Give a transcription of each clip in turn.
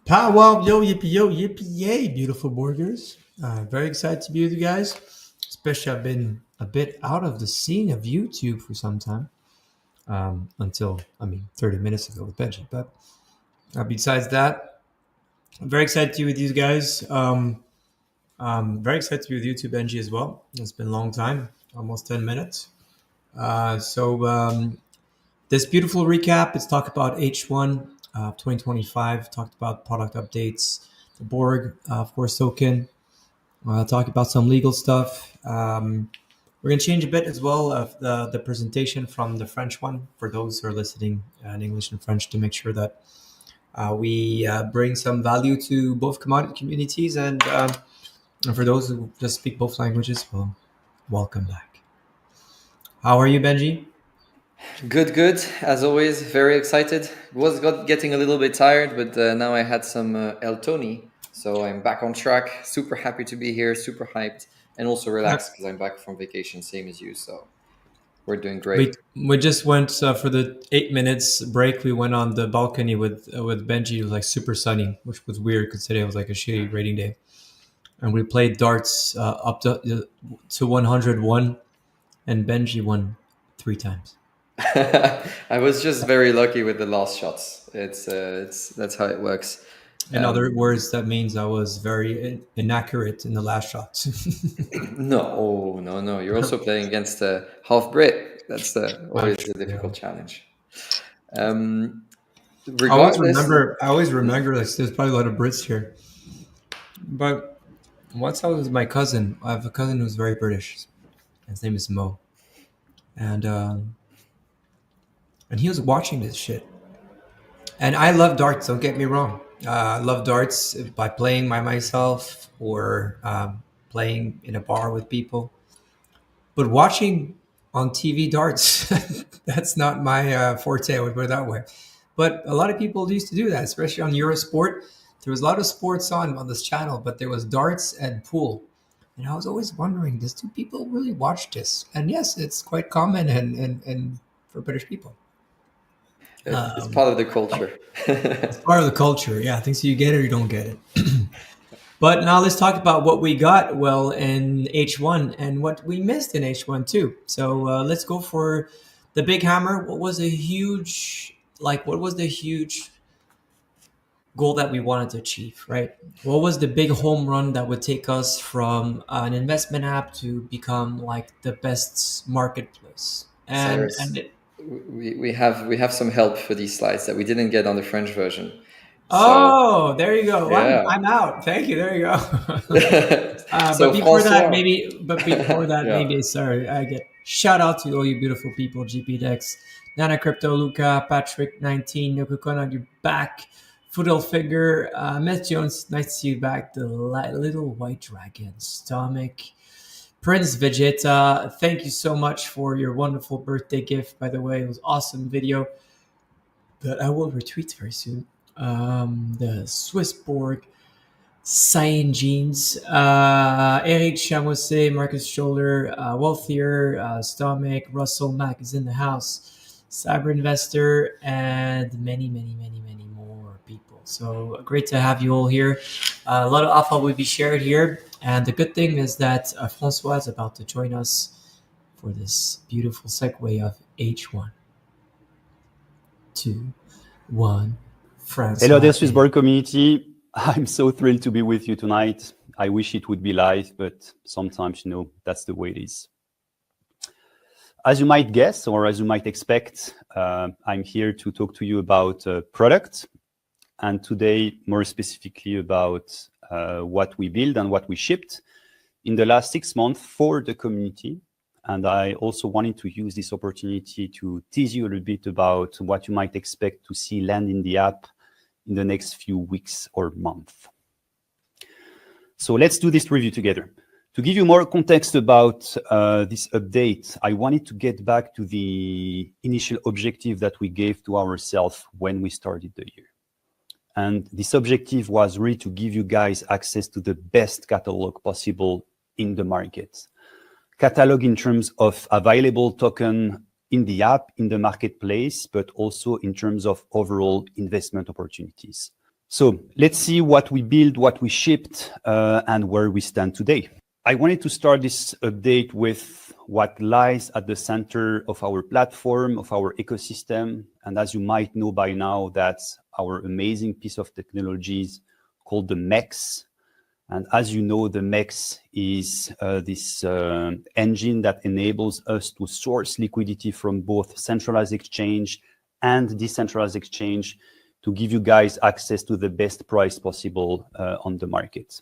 Powwow, yo, yippee, yay, beautiful burgers. Very excited to be with you guys. Especially, I've been a bit out of the scene of YouTube for some time. Until, 30 minutes ago with Benji. But besides that, I'm very excited to be with you guys. Very excited to be with you too, Benji, as well. It's been a long time, almost 10 minutes. This beautiful recap is talk about H1 2025, talked about product updates, the BORG, of course, token, talk about some legal stuff. We're going to change a bit as well of the presentation from the French one for those who are listening in English and French to make sure that we bring some value to both commodity communities. And for those who just speak both languages, well, welcome back. How are you, Benji? Good. As always, very excited. Getting a little bit tired, but now I had some El Tony, so I'm back on track. Super happy to be here, super hyped, and also relaxed because I'm back from vacation, same as you. So we're doing great. We just went for the 8 minutes break. We went on the balcony with Benji. It was like super sunny, which was weird because today was like a shitty rating day. And we played darts up to 101, and Benji won 3 times. I was just very lucky with the last shots. That's how it works. In other words, that means I was very inaccurate in the last shots. No. You're also playing against a half Brit. That's always a difficult challenge. I always remember like, there's probably a lot of Brits here. But once I was with my cousin, I have a cousin who's very British. His name is Mo. And he was watching this shit. And I love darts, don't get me wrong. I love darts by playing by myself or playing in a bar with people. But watching on TV darts, that's not my forte, I would put it that way. But a lot of people used to do that, especially on Eurosport. There was a lot of sports on this channel, but there was darts and pool. And I was always wondering, do people really watch this? And yes, it's quite common and for British people. It's part of the culture. It's part of the culture, yeah. I think so. You get it or you don't get it. But now let's talk about what we got well in H1 and what we missed in H1 too. So let's go for the big hammer. What was the huge goal that we wanted to achieve, right? What was the big home run that would take us from an investment app to become like the best marketplace? We have some help for these slides that we didn't get on the French version. Oh, there you go. Yeah. I'm out. Thank you. There you go. But before that, maybe, sorry, I get shout out to all you beautiful people, GPDex, Nana Crypto, Luca, Patrick, 19, Nokokona, you're back. Foodle Figure, Meth Jones, nice to see you back. The little white dragon, Stomach. Prince Vegeta, thank you so much for your wonderful birthday gift. By the way, it was awesome video that I will retweet very soon. The SwissBorg, Cyan Jeans, Eric Chamose, Marcus Scholler, Wealthier, Stomach, Russell Mack is in the house, Cyber Investor, and many more people. So great to have you all here. A lot of alpha will be shared here. And the good thing is that Francois is about to join us for this beautiful segue of H1. 2, 1, Francois. Hello, dear SwissBorg community. I'm so thrilled to be with you tonight. I wish it would be live, but sometimes, that's the way it is. As you might guess, or as you might expect, I'm here to talk to you about product. And today, more specifically about what we built and what we shipped in the last 6 months for the community. And I also wanted to use this opportunity to tease you a little bit about what you might expect to see land in the app in the next few weeks or months. So let's do this review together. To give you more context about this update, I wanted to get back to the initial objective that we gave to ourselves when we started the year. And this objective was really to give you guys access to the best catalog possible in the market. Catalog in terms of available token in the app, in the marketplace, but also in terms of overall investment opportunities. So let's see what we built, what we shipped, and where we stand today. I wanted to start this update with what lies at the center of our platform, of our ecosystem. And as you might know by now, that's our amazing piece of technologies called the MEX. And as you know, the MEX is this engine that enables us to source liquidity from both centralized exchange and decentralized exchange to give you guys access to the best price possible on the market.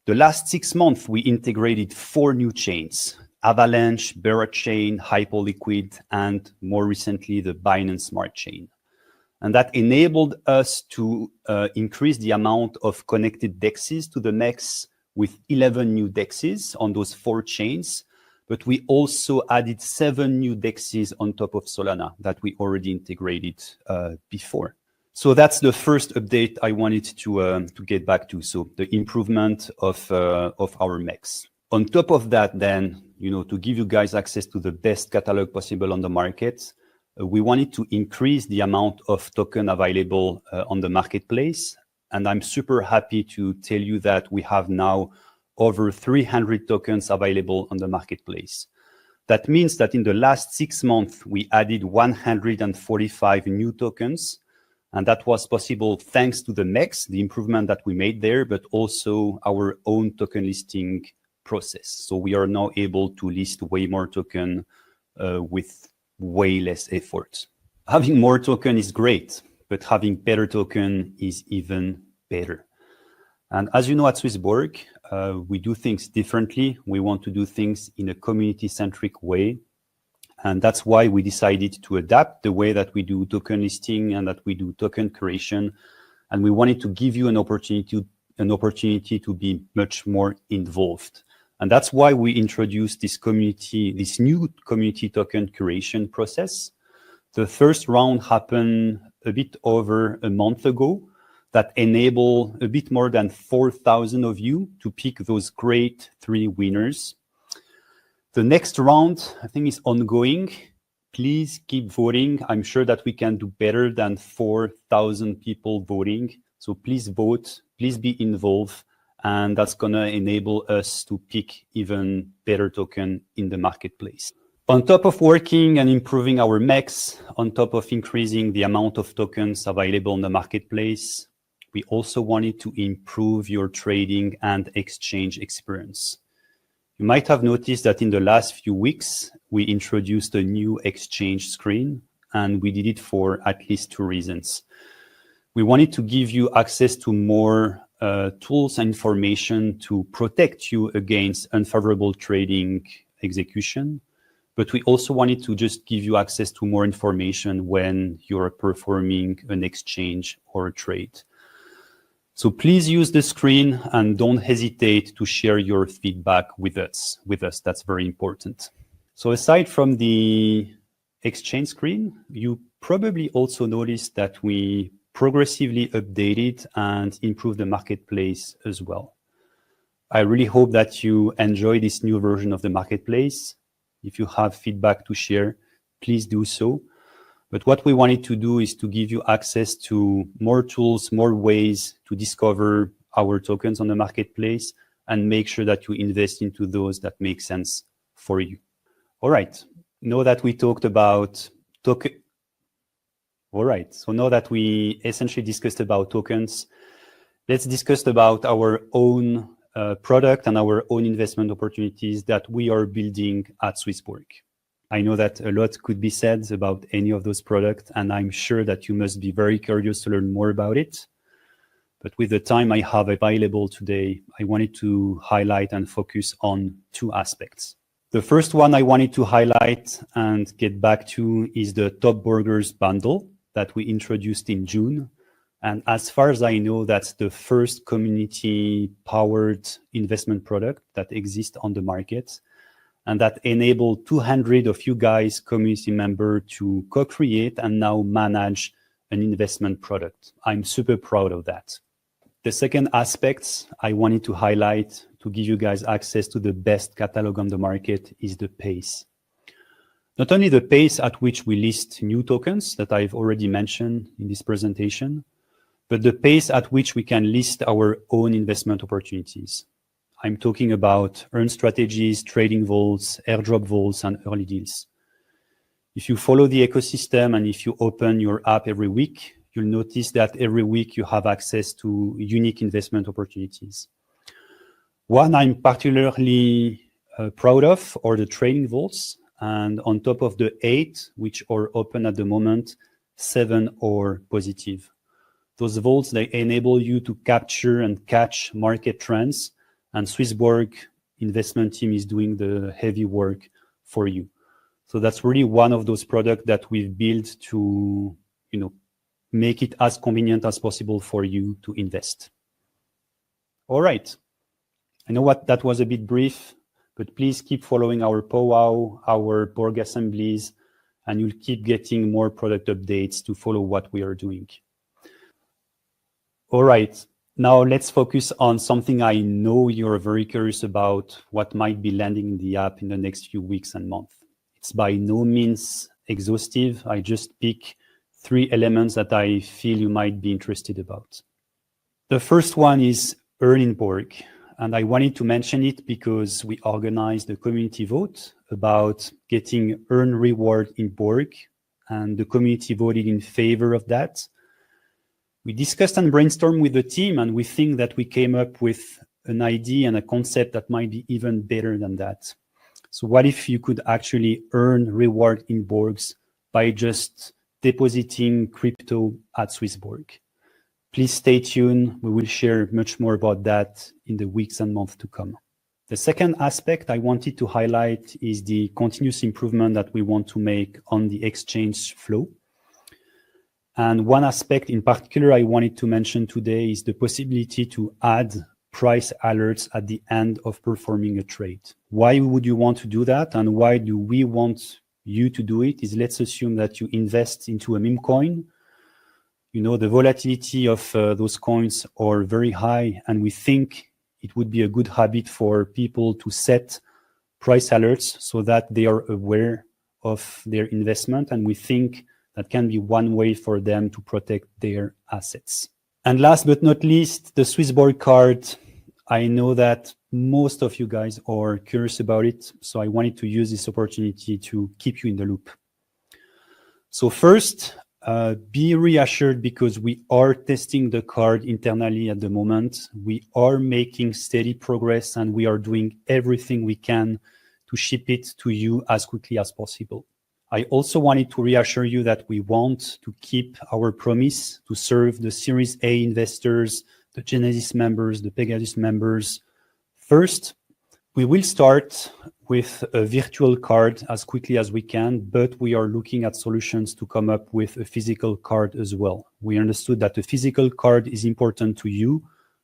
The last 6 months, we integrated 4 new chains: Avalanche, BORG chain, Hyperliquid, and more recently, the Binance Smart chain. And that enabled us to increase the amount of connected DEXs to the MEX with 11 new DEXs on those 4 chains. But we also added 7 new DEXs on top of Solana that we already integrated before. So that's the first update I wanted to get back to. So the improvement of our MEX. On top of that, then, to give you guys access to the best catalog possible on the market, we wanted to increase the amount of token available on the marketplace. And I'm super happy to tell you that we have now over 300 tokens available on the marketplace. That means that in the last 6 months, we added 145 new tokens. And that was possible thanks to the MEX, the improvement that we made there, but also our own token listing process. So we are now able to list way more token with way less effort. Having more token is great, but having better token is even better. And as you know, at SwissBorg, we do things differently. We want to do things in a community-centric way. And that's why we decided to adapt the way that we do token listing and that we do token creation. And we wanted to give you an opportunity to be much more involved. And that's why we introduced this new community token creation process. The first round happened a bit over a month ago. That enable a bit more than 4,000 of you to pick those great 3 winners. The next round, I think, is ongoing. Please keep voting. I'm sure that we can do better than 4,000 people voting. So please vote, please be involved. And that's going to enable us to pick even better token in the marketplace. On top of working and improving our MEX, on top of increasing the amount of tokens available on the marketplace, we also wanted to improve your trading and exchange experience. You might have noticed that in the last few weeks, we introduced a new exchange screen, and we did it for at least 2 reasons. We wanted to give you access to more tools and information to protect you against unfavorable trading execution. But we also wanted to just give you access to more information when you're performing an exchange or a trade. So please use the screen and don't hesitate to share your feedback with us. That's very important. So aside from the exchange screen, you probably also noticed that we progressively updated and improved the marketplace as well. I really hope that you enjoy this new version of the marketplace. If you have feedback to share, please do so. But what we wanted to do is to give you access to more tools, more ways to discover our tokens on the marketplace and make sure that you invest into those that make sense for you. All right. Now that we talked about token. All right. So now that we essentially discussed about tokens, let's discuss about our own product and our own investment opportunities that we are building at SwissBorg. I know that a lot could be said about any of those products, and I'm sure that you must be very curious to learn more about it. But with the time I have available today, I wanted to highlight and focus on 2 aspects. The first one I wanted to highlight and get back to is the Top Burgers bundle that we introduced in June. And as far as I know, that's the first community-powered investment product that exists on the market. And that enabled 200 of you guys, community members, to co-create and now manage an investment product. I'm super proud of that. The second aspect I wanted to highlight to give you guys access to the best catalog on the market is the pace. Not only the pace at which we list new tokens that I've already mentioned in this presentation, but the pace at which we can list our own investment opportunities. I'm talking about earn strategies, trading vaults, airdrop vaults, and early deals. If you follow the ecosystem and if you open your app every week, you'll notice that every week you have access to unique investment opportunities. One I'm particularly proud of are the trading vaults. And on top of the 8, which are open at the moment, 7 are positive. Those vaults, they enable you to capture and catch market trends, and SwissBorg investment team is doing the heavy work for you. So that's really one of those products that we've built to, make it as convenient as possible for you to invest. All right. I know that was a bit brief, but please keep following our powwow, our BORG assemblies, and you'll keep getting more product updates to follow what we are doing. All right. Now let's focus on something I know you're very curious about, what might be landing in the app in the next few weeks and months. It's by no means exhaustive. I just pick 3 elements that I feel you might be interested about. The first one is Earn in BORG. And I wanted to mention it because we organized a community vote about getting earn reward in BORG, and the community voted in favor of that. We discussed and brainstormed with the team, and we think that we came up with an idea and a concept that might be even better than that. So what if you could actually earn reward in BORGs by just depositing crypto at SwissBorg? Please stay tuned. We will share much more about that in the weeks and months to come. The second aspect I wanted to highlight is the continuous improvement that we want to make on the exchange flow. And one aspect in particular I wanted to mention today is the possibility to add price alerts at the end of performing a trade. Why would you want to do that, and why do we want you to do it? Is, let's assume that you invest into a meme coin. The volatility of those coins are very high, and we think it would be a good habit for people to set price alerts so that they are aware of their investment, and we think that can be one way for them to protect their assets. And last but not least, the SwissBorg card. I know that most of you guys are curious about it, so I wanted to use this opportunity to keep you in the loop. So first, be reassured because we are testing the card internally at the moment. We are making steady progress, and we are doing everything we can to ship it to you as quickly as possible. I also wanted to reassure you that we want to keep our promise to serve the Series A investors, the Genesis members, the Pegasus members first. We will start with a virtual card as quickly as we can, but we are looking at solutions to come up with a physical card as well. We understood that the physical card is important to you,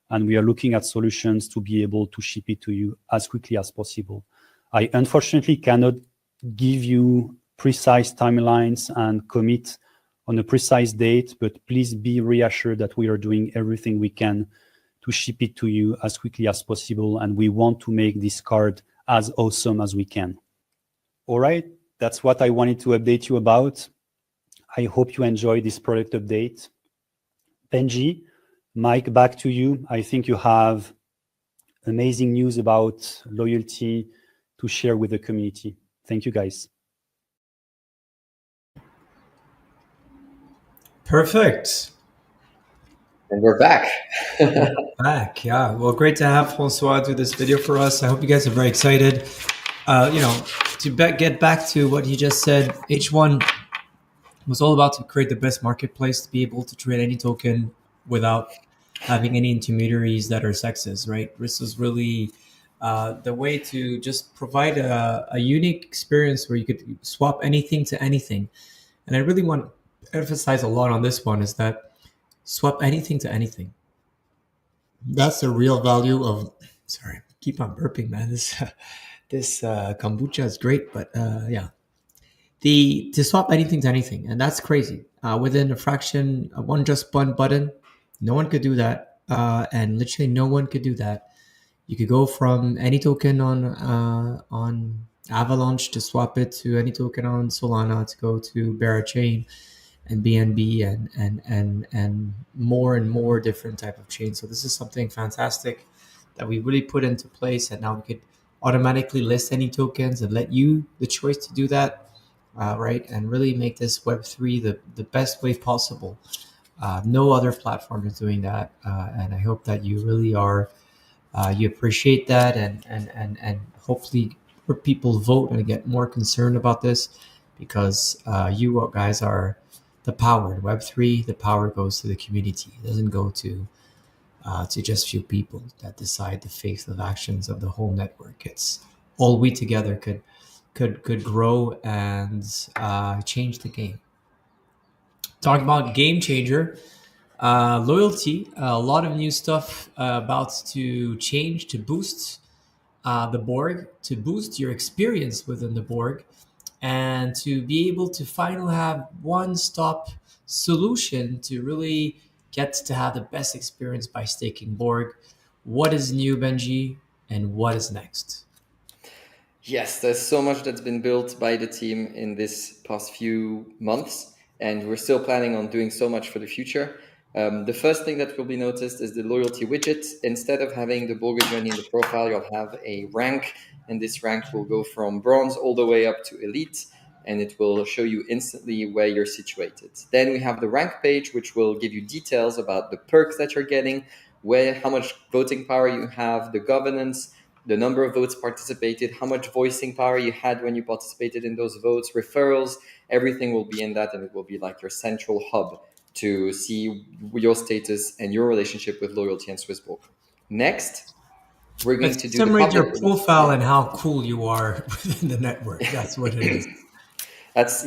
and we are looking at solutions to be able to ship it to you as quickly as possible. I unfortunately cannot give you precise timelines and commit on a precise date, but please be reassured that we are doing everything we can to ship it to you as quickly as possible, and we want to make this card as awesome as we can. All right, that's what I wanted to update you about. I hope you enjoyed this product update. Benji, Mike, back to you. I think you have amazing news about loyalty to share with the community. Thank you, guys. Perfect. And we're back. Back, yeah. Well, great to have Francois do this video for us. I hope you guys are very excited. To get back to what he just said, H1 was all about to create the best marketplace to be able to trade any token without having any intermediaries that are sexist, right? This is really the way to just provide a unique experience where you could swap anything to anything. And I really want to emphasize a lot on this one is that swap anything to anything. That's the real value of, sorry, keep on burping, man. This kombucha is great, but yeah. To swap anything to anything, and that's crazy. Within a fraction, one just button, no one could do that. And literally no one could do that. You could go from any token on Avalanche to swap it to any token on Solana to go to Berachain. and BNB and more and more different type of chains. So this is something fantastic that we really put into place, and now we could automatically list any tokens and let you the choice to do that, right? And really make this Web3 the best way possible. No other platform is doing that, and I hope that you really are you appreciate that, and hopefully people vote and get more concerned about this, because you guys are the power in Web3. The power goes to the community. It doesn't go to just few people that decide the fate of actions of the whole network. It's all we together could grow and change the game. Talking about game changer, loyalty, a lot of new stuff about to change to boost the BORG, to boost your experience within the BORG, and to be able to finally have one-stop solution to really get to have the best experience by staking BORG. What is new, Benji, and what is next? Yes, there's so much that's been built by the team in this past few months, and we're still planning on doing so much for the future. The first thing that will be noticed is the loyalty widget. Instead of having the BORG journey in the profile, you'll have a rank, and this rank will go from bronze all the way up to elite, and it will show you instantly where you're situated. Then we have the rank page, which will give you details about the perks that you're getting, how much voting power you have, the governance, the number of votes participated, how much voicing power you had when you participated in those votes, referrals, everything will be in that, and it will be like your central hub to see your status and your relationship with loyalty and SwissBorg. Next, we're going to do summarize your profile and how cool you are within the network. That's what it is. It's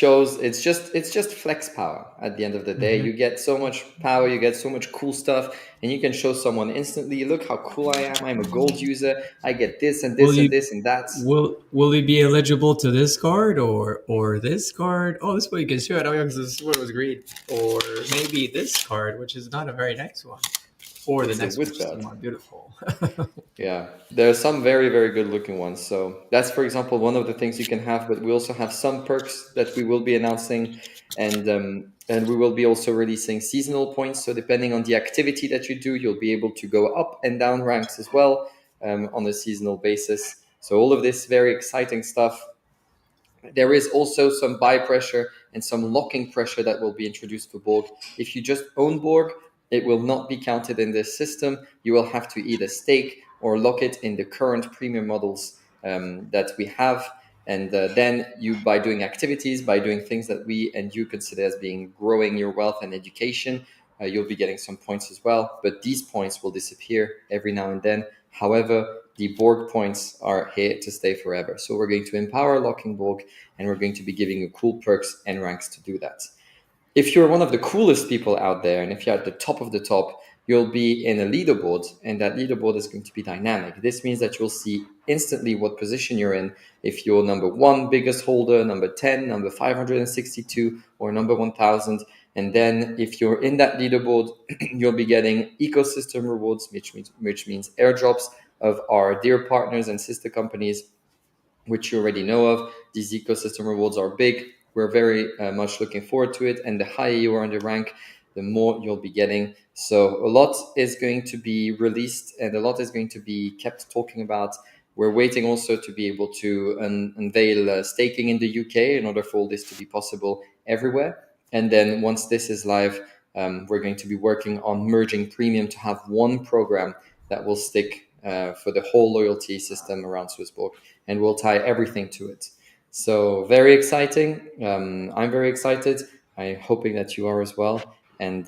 just flex power at the end of the day. You get so much power, you get so much cool stuff, and you can show someone instantly, look how cool I am, I'm a gold user, I get this and this and this and that. Will we be eligible to this card or this card? Oh, this one you can show it. Oh, yeah, because this one was green. Or maybe this card, which is not a very nice one. Or the next one, beautiful. Yeah, there are some very, very good looking ones. So that's, for example, one of the things you can have, but we also have some perks that we will be announcing, and we will be also releasing seasonal points. So depending on the activity that you do, you'll be able to go up and down ranks as well on a seasonal basis. So all of this very exciting stuff. There is also some buy pressure and some locking pressure that will be introduced for BORG. If you just own BORG, it will not be counted in this system. You will have to either stake or lock it in the current premium models that we have. And then you, by doing activities, by doing things that we and you consider as being growing your wealth and education, you'll be getting some points as well. But these points will disappear every now and then. However, the BORG points are here to stay forever. So we're going to empower locking BORG, and we're going to be giving you cool perks and ranks to do that. If you're one of the coolest people out there, and if you're at the top of the top, you'll be in a leaderboard, and that leaderboard is going to be dynamic. This means that you'll see instantly what position you're in, if you're number 1 biggest holder, number 10, number 562, or number 1000. And then if you're in that leaderboard, you'll be getting ecosystem rewards, which means airdrops of our dear partners and sister companies, which you already know of. These ecosystem rewards are big. We're very much looking forward to it. And the higher you are in the rank, the more you'll be getting. So a lot is going to be released, and a lot is going to be kept talking about. We're waiting also to be able to unveil staking in the UK in order for all this to be possible everywhere. And then once this is live, we're going to be working on merging premium to have one program that will stick for the whole loyalty system around SwissBorg, and we'll tie everything to it. So very exciting. I'm very excited. I'm hoping that you are as well. And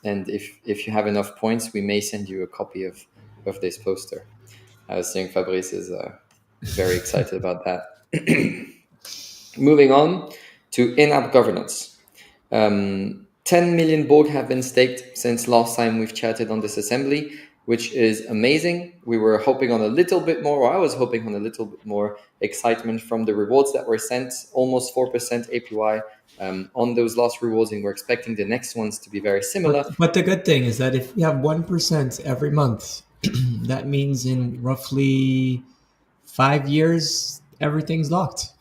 if you have enough points, we may send you a copy of this poster. I was saying Fabrice is very excited about that. Moving on to in-app governance. 10 million BORG have been staked since last time we've chatted on this assembly, which is amazing. We were hoping on a little bit more, or I was hoping on a little bit more excitement from the rewards that were sent, almost 4% APY on those last rewards, and we're expecting the next ones to be very similar. But the good thing is that if you have 1% every month, that means in roughly 5 years, everything's locked.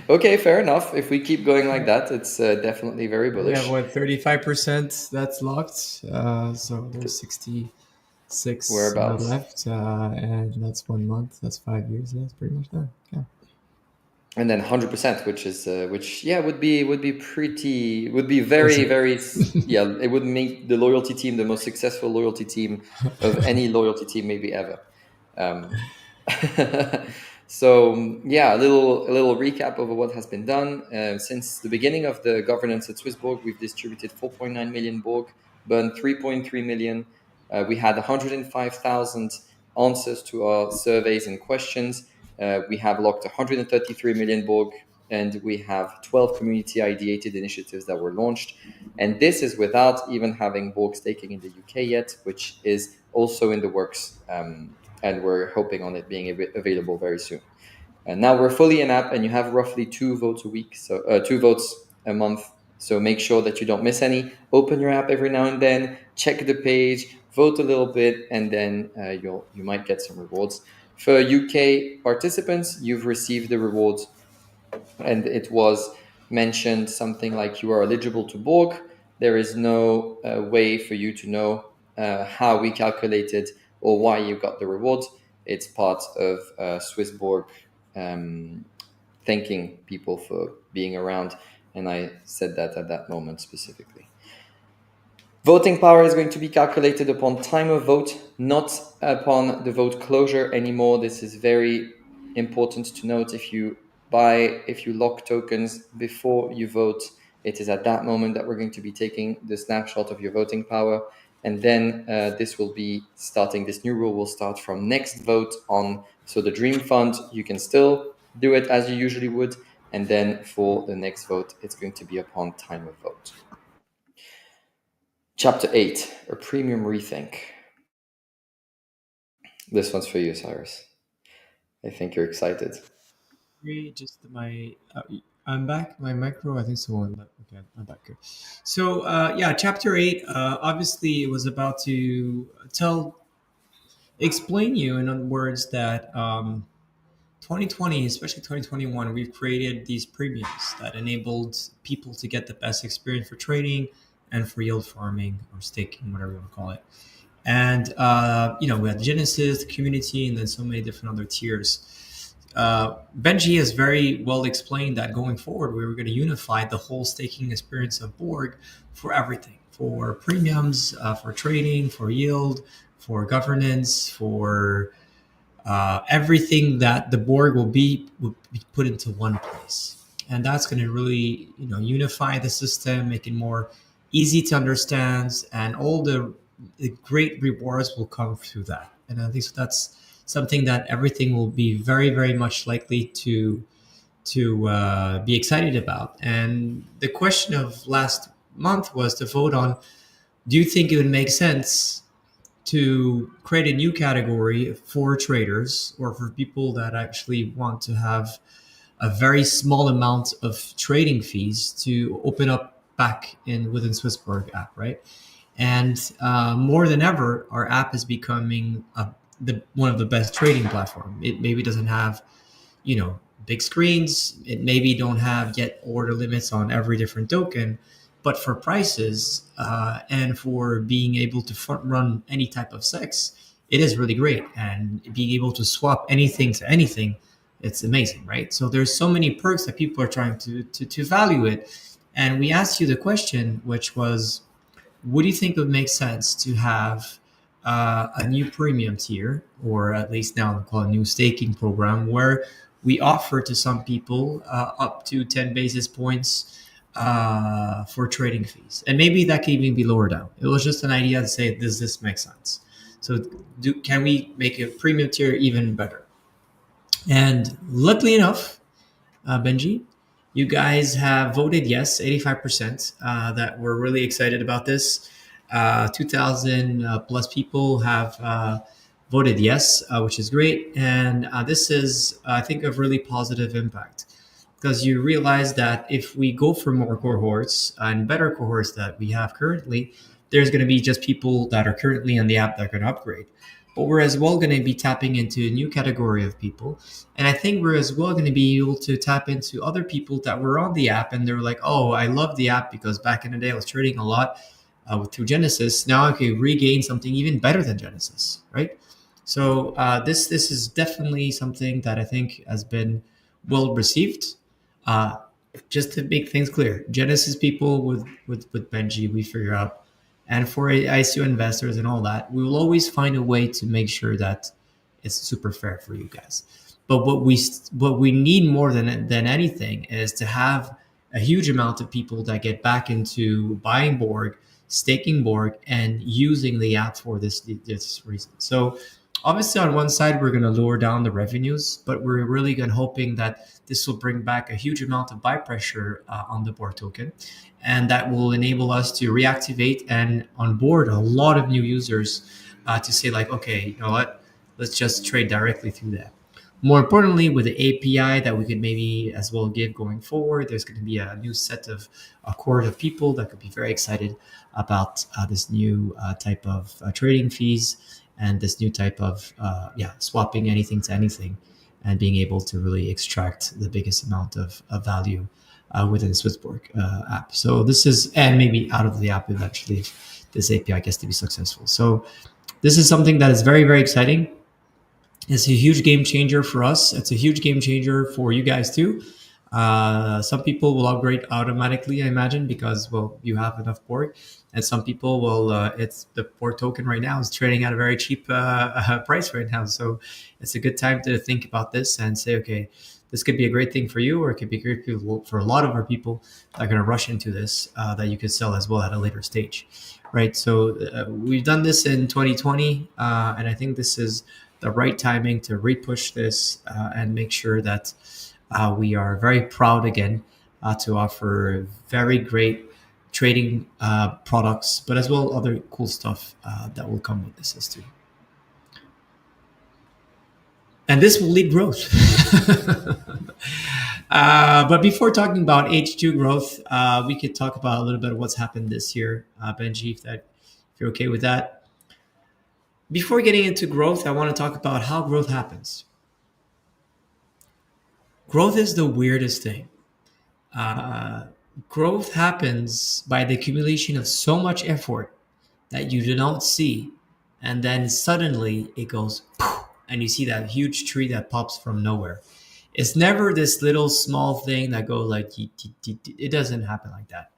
Okay, fair enough. If we keep going like that, it's definitely very bullish. We have 35% that's locked. So there's 66 left, and that's 1 month. That's 5 years. Yeah, it's pretty much done. Yeah. And then 100%, which would be very very it would make the loyalty team the most successful loyalty team of any loyalty team maybe ever. So a little recap over what has been done since the beginning of the governance at SwissBorg. We've distributed 4.9 million BORG, burned 3.3 million. We had 105,000 answers to our surveys and questions. We have locked 133 million BORG, and we have 12 community ideated initiatives that were launched. And this is without even having BORG staking in the UK yet, which is also in the works. And we're hoping on it being available very soon. And now we're fully in app, and you have roughly 2 votes a week, so 2 votes a month. So make sure that you don't miss any. Open your app every now and then, check the page, vote a little bit, and then you might get some rewards. For UK participants, you've received the rewards, and it was mentioned something like you are eligible to BORG. There is no way for you to know how we calculated or why you got the rewards. It's part of SwissBorg thanking people for being around, and I said that at that moment specifically. Voting power is going to be calculated upon time of vote, not upon the vote closure anymore. This is very important to note. If you lock tokens before you vote, it is at that moment that we're going to be taking the snapshot of your voting power. And then this new rule will start from next vote on. So the Dream Fund, you can still do it as you usually would. And then for the next vote, it's going to be upon time of vote. Chapter 8, a premium rethink. This one's for you, Cyrus. I think you're excited. Just I'm back. My micro, I think so. Okay, I'm back here. So chapter 8. Obviously, it was about to explain you in other words that 2020, especially 2021, we've created these premiums that enabled people to get the best experience for trading and for yield farming or staking, whatever you want to call it. And we had Genesis, the community, and then so many different other tiers. Benji has very well explained that going forward, we were going to unify the whole staking experience of BORG for everything, for premiums, for trading, for yield, for governance, for everything that the BORG will be put into one place. And that's going to really, unify the system, make it more easy to understand, and all the great rewards will come through that. And I think that's something that everything will be very, very much likely to be excited about. And the question of last month was to vote on, do you think it would make sense to create a new category for traders or for people that actually want to have a very small amount of trading fees to open up back within SwissBorg app, right? And more than ever, our app is becoming one of the best trading platforms. It maybe doesn't have, big screens. It maybe don't have yet order limits on every different token, but for prices and for being able to front run any type of SEX, it is really great. And being able to swap anything to anything, it's amazing, right? So there's so many perks that people are trying to value it. And we asked you the question, which was, would you think it would make sense to have a new premium tier, or at least now call a new staking program, where we offer to some people up to 10 basis points for trading fees? And maybe that can even be lower down. It was just an idea to say, does this make sense? So can we make a premium tier even better? And luckily enough, Benji, you guys have voted yes, 85%, that we're really excited about this. 2,000 plus people have voted yes, which is great. And this is, I think, a really positive impact, because you realize that if we go for more cohorts and better cohorts that we have currently, there's going to be just people that are currently on the app that are going to upgrade. but we're as well going to be tapping into a new category of people. And I think we're as well going to be able to tap into other people that were on the app and they're like, oh, I love the app because back in the day I was trading a lot through Genesis. Now I can regain something even better than Genesis, right? So this is definitely something that I think has been well received. Just to make things clear, Genesis people with Benji, we figure out, and for ICO investors and all that, we will always find a way to make sure that it's super fair for you guys. But what we need more than anything is to have a huge amount of people that get back into buying Borg, staking Borg, and using the app for this reason. So obviously on one side we're going to lower down the revenues, but we're really going hoping that this will bring back a huge amount of buy pressure on the BORG token, and that will enable us to reactivate and onboard a lot of new users to say like, okay, you know what, let's just trade directly through that. More importantly, with the API that we could maybe as well give going forward, there's going to be a new set of a cohort of people that could be very excited about this new type of trading fees and this new type of swapping anything to anything and being able to really extract the biggest amount of value within the SwissBorg app. So this is, and maybe out of the app eventually if this API gets to be successful. So this is something that is very, very exciting. It's a huge game changer for us. It's a huge game changer for you guys too. Some people will upgrade automatically, I imagine, because, well, you have enough Borg. And some people will, it's the Borg token right now is trading at a very cheap price right now. So it's a good time to think about this and say, okay, this could be a great thing for you, or it could be great for a lot of our people that are going to rush into this that you could sell as well at a later stage, right? So we've done this in 2020, and I think this is the right timing to re-push this and make sure that we are very proud again to offer very great trading products, but as well other cool stuff that will come with the system. And this will lead growth. But before talking about H2 growth, we could talk about a little bit of what's happened this year. Benji, if you're okay with that. Before getting into growth, I want to talk about how growth happens. Growth is the weirdest thing. Growth happens by the accumulation of so much effort that you do not see, and then suddenly it goes poof, and you see that huge tree that pops from nowhere. It's never this little small thing that goes like, it doesn't happen like that.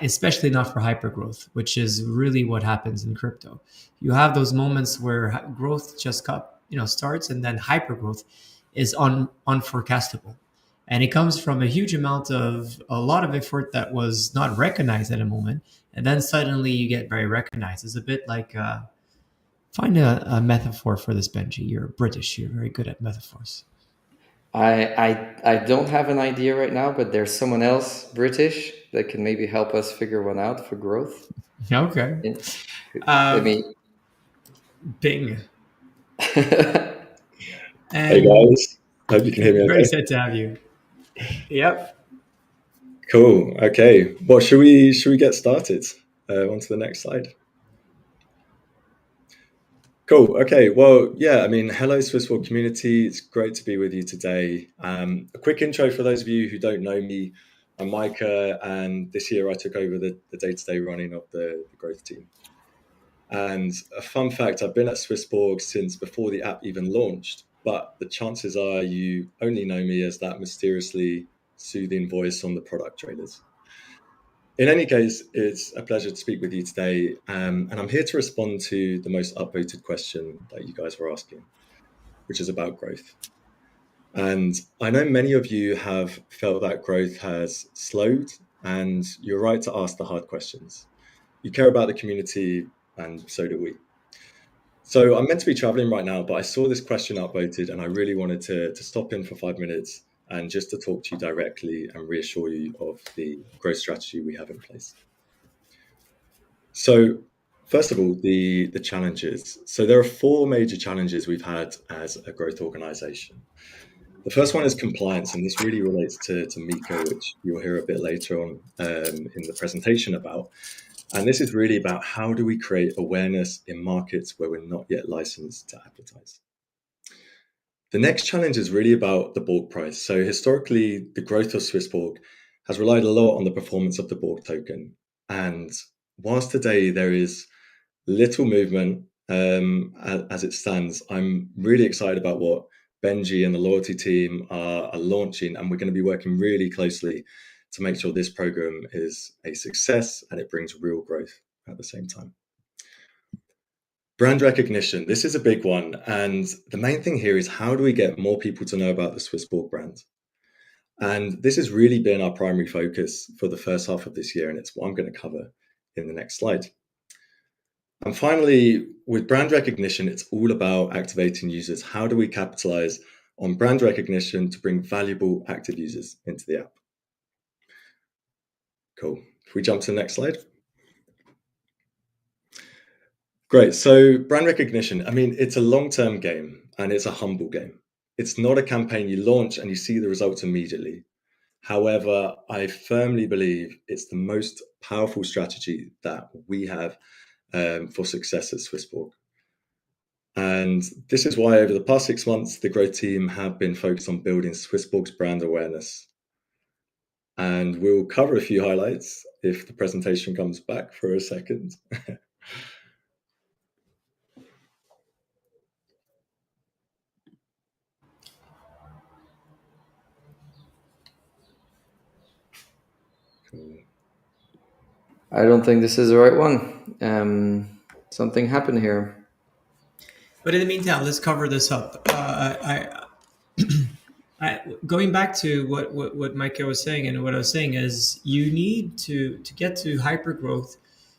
Especially not for hypergrowth, which is really what happens in crypto. You have those moments where growth just starts, and then hypergrowth is unforecastable. And it comes from a huge amount of a lot of effort that was not recognized at a moment. And then suddenly you get very recognized. It's a bit like, find a metaphor for this, Benji. You're British. You're very good at metaphors. I don't have an idea right now, but there's someone else British that can maybe help us figure one out for growth. Okay. Bing. Hey guys, hope you can hear me. Very excited to have you. Yep. Cool. Okay. Well, should we get started? On to the next slide. Cool. Okay. Well, yeah, hello SwissBorg community. It's great to be with you today. A quick intro for those of you who don't know me. I'm Micah, and this year I took over the day-to-day running of the growth team. And a fun fact, I've been at SwissBorg since before the app even launched, but the chances are you only know me as that mysteriously soothing voice on the product traders. In any case, it's a pleasure to speak with you today, and I'm here to respond to the most upvoted question that you guys were asking, which is about growth. And I know many of you have felt that growth has slowed, and you're right to ask the hard questions. You care about the community, and so do we. So I'm meant to be traveling right now, but I saw this question upvoted, and I really wanted to stop in for 5 minutes and just to talk to you directly and reassure you of the growth strategy we have in place. So first of all, the challenges. So there are 4 major challenges we've had as a growth organization. The first one is compliance, and this really relates to Miko, which you'll hear a bit later on in the presentation about. And this is really about how do we create awareness in markets where we're not yet licensed to advertise. The next challenge is really about the BORG price. So historically, the growth of SwissBorg has relied a lot on the performance of the BORG token. And whilst today there is little movement as it stands, I'm really excited about what Benji and the loyalty team are launching, and we're going to be working really closely to make sure this program is a success and it brings real growth at the same time. Brand recognition, this is a big one, and the main thing here is how do we get more people to know about the SwissBorg brand? And this has really been our primary focus for the first half of this year, and it's what I'm going to cover in the next slide. And finally, with brand recognition, it's all about activating users. How do we capitalize on brand recognition to bring valuable active users into the app? Cool. If we jump to the next slide. Great. So brand recognition, I mean, it's a long-term game and it's a humble game. It's not a campaign you launch and you see the results immediately. However, I firmly believe it's the most powerful strategy that we have for success at SwissBorg. And this is why over the past 6 months, the growth team have been focused on building SwissBorg's brand awareness. And we'll cover a few highlights if the presentation comes back for a second. Cool. I don't think this is the right one. Something happened here. But in the meantime, let's cover this up. Going back to what Micah was saying, and what I was saying is you need to get to hyper growth,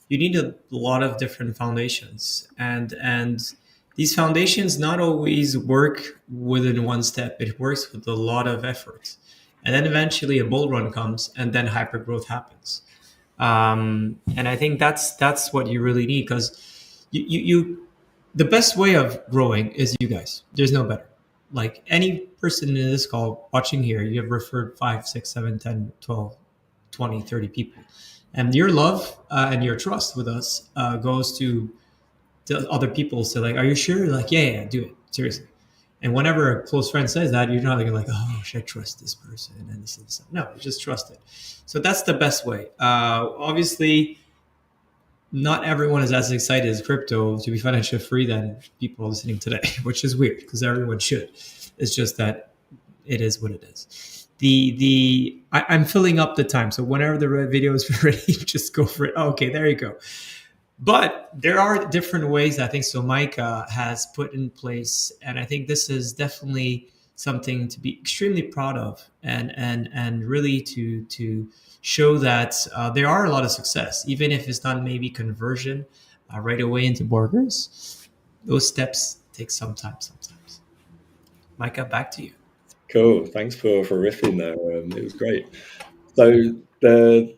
you need a lot of different foundations, and these foundations not always work within one step. It works with a lot of effort, and then eventually a bull run comes, and then hyper growth happens. And I think that's what you really need, because you the best way of growing is you guys. There's no better. Like any person in this call watching here, you have referred 5, 6, 7, 10, 12, 20, 30 people. And your love and your trust with us goes to other people. So like, are you sure? Like, yeah, do it. Seriously. And whenever a close friend says that, you're not like, oh, should I trust this person? And this and this. No, just trust it. So that's the best way. Obviously, not everyone is as excited as crypto to be financially free than people listening today, which is weird because everyone should. It's just that it is what it is. I'm filling up the time. So whenever the video is ready, just go for it. Oh, okay, there you go. But there are different ways, I think, so Micah has put in place. And I think this is definitely something to be extremely proud of, and really to show that there are a lot of success, even if it's not maybe conversion right away into burgers. Those steps take some time sometimes. Micah, back to you. Cool. Thanks for riffing there. It was great. So the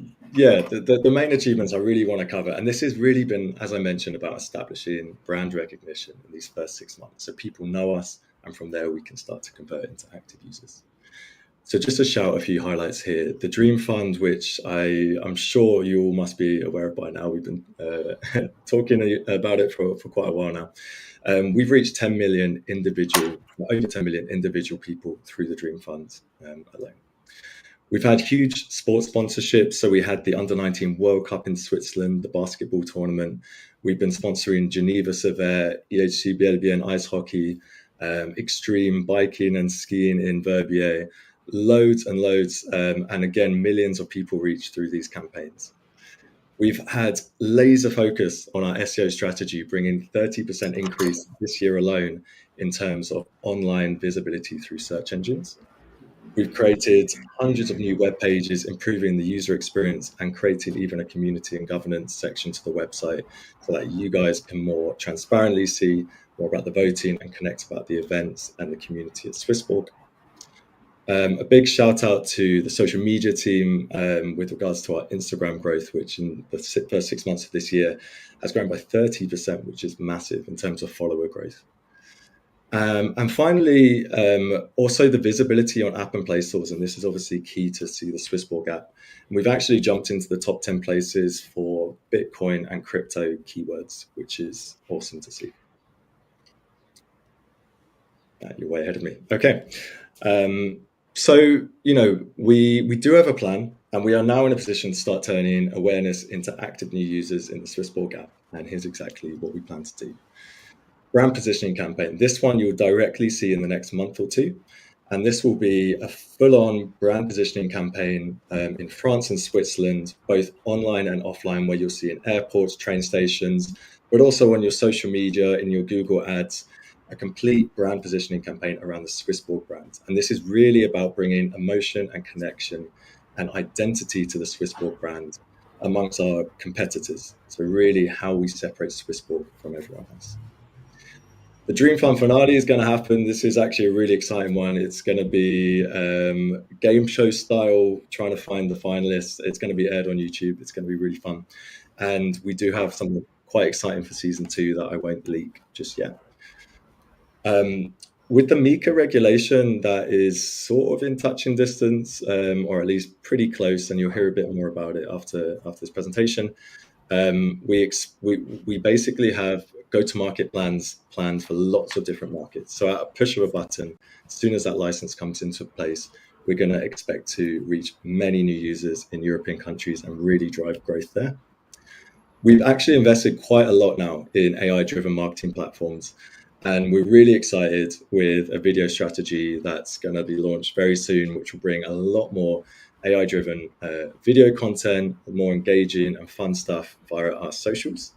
main achievements I really want to cover, and this has really been, as I mentioned, about establishing brand recognition in these first 6 months, so people know us, and from there we can start to convert into active users. So just to shout a few highlights here, the Dream Fund, which I'm sure you all must be aware of by now. We've been talking about it for quite a while now. We've reached 10 million over 10 million individual people through the Dream Fund alone. We've had huge sports sponsorships. So we had the Under-19 World Cup in Switzerland, the basketball tournament. We've been sponsoring Geneva Servette, EHC BLBN ice hockey, extreme biking and skiing in Verbier, loads and loads. And again, millions of people reached through these campaigns. We've had laser focus on our SEO strategy, bringing 30% increase this year alone in terms of online visibility through search engines. We've created hundreds of new web pages, improving the user experience, and created even a community and governance section to the website so that you guys can more transparently see more about the voting and connect about the events and the community at SwissBorg. A big shout out to the social media team with regards to our Instagram growth, which in the first 6 months of this year has grown by 30%, which is massive in terms of follower growth. And finally, also the visibility on app and play stores. And this is obviously key to see the SwissBorg app. And we've actually jumped into the top 10 places for Bitcoin and crypto keywords, which is awesome to see. You're way ahead of me. Okay. So, we do have a plan, and we are now in a position to start turning awareness into active new users in the SwissBorg app. And here's exactly what we plan to do. Brand positioning campaign. This one you'll directly see in the next month or two. And this will be a full-on brand positioning campaign in France and Switzerland, both online and offline, where you'll see in airports, train stations, but also on your social media, in your Google ads, a complete brand positioning campaign around the SwissBorg brand. And this is really about bringing emotion and connection and identity to the SwissBorg brand amongst our competitors. So really how we separate SwissBorg from everyone else. The Dream Fund finale is going to happen. This is actually a really exciting one. It's going to be game show style, trying to find the finalists. It's going to be aired on YouTube. It's going to be really fun. And we do have something quite exciting for season 2 that I won't leak just yet. With the MiCA regulation, that is sort of in touching distance, or at least pretty close, and you'll hear a bit more about it after this presentation. We basically have go-to-market plans planned for lots of different markets. So at a push of a button, as soon as that license comes into place, we're going to expect to reach many new users in European countries and really drive growth there. We've actually invested quite a lot now in AI-driven marketing platforms, and we're really excited with a video strategy that's going to be launched very soon, which will bring a lot more AI-driven video content, more engaging and fun stuff via our socials.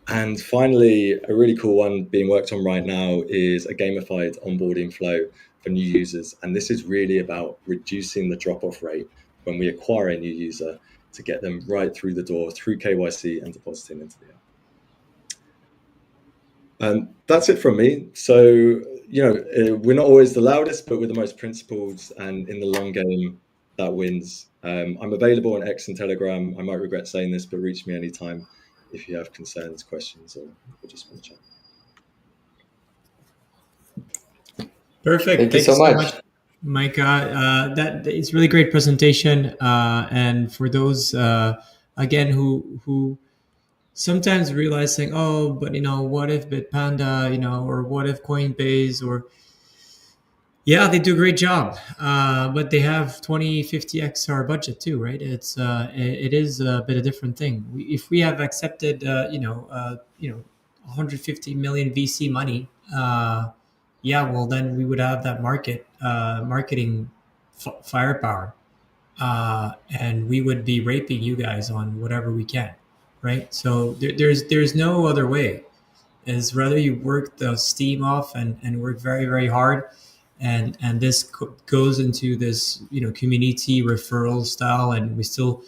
And finally, a really cool one being worked on right now is a gamified onboarding flow for new users. And this is really about reducing the drop-off rate when we acquire a new user to get them right through the door, through KYC and depositing into the app. And that's it from me. So, we're not always the loudest, but we're the most principled, and in the long game, that wins. I'm available on X and Telegram. I might regret saying this, but reach me anytime if you have concerns, questions, or just want to chat. Perfect. Thank you so much, Micah. That is really great presentation. And for those again who sometimes realizing, oh, but what if Bitpanda, or what if Coinbase, or yeah, they do a great job, but they have 20-50x our budget too, right? It is a bit of a different thing. If we have accepted 150 million VC money, well, then we would have that marketing firepower, and we would be raping you guys on whatever we can, right? So there's no other way. Is rather you work the steam off and work very, very hard. And this goes into this community referral style, and we still,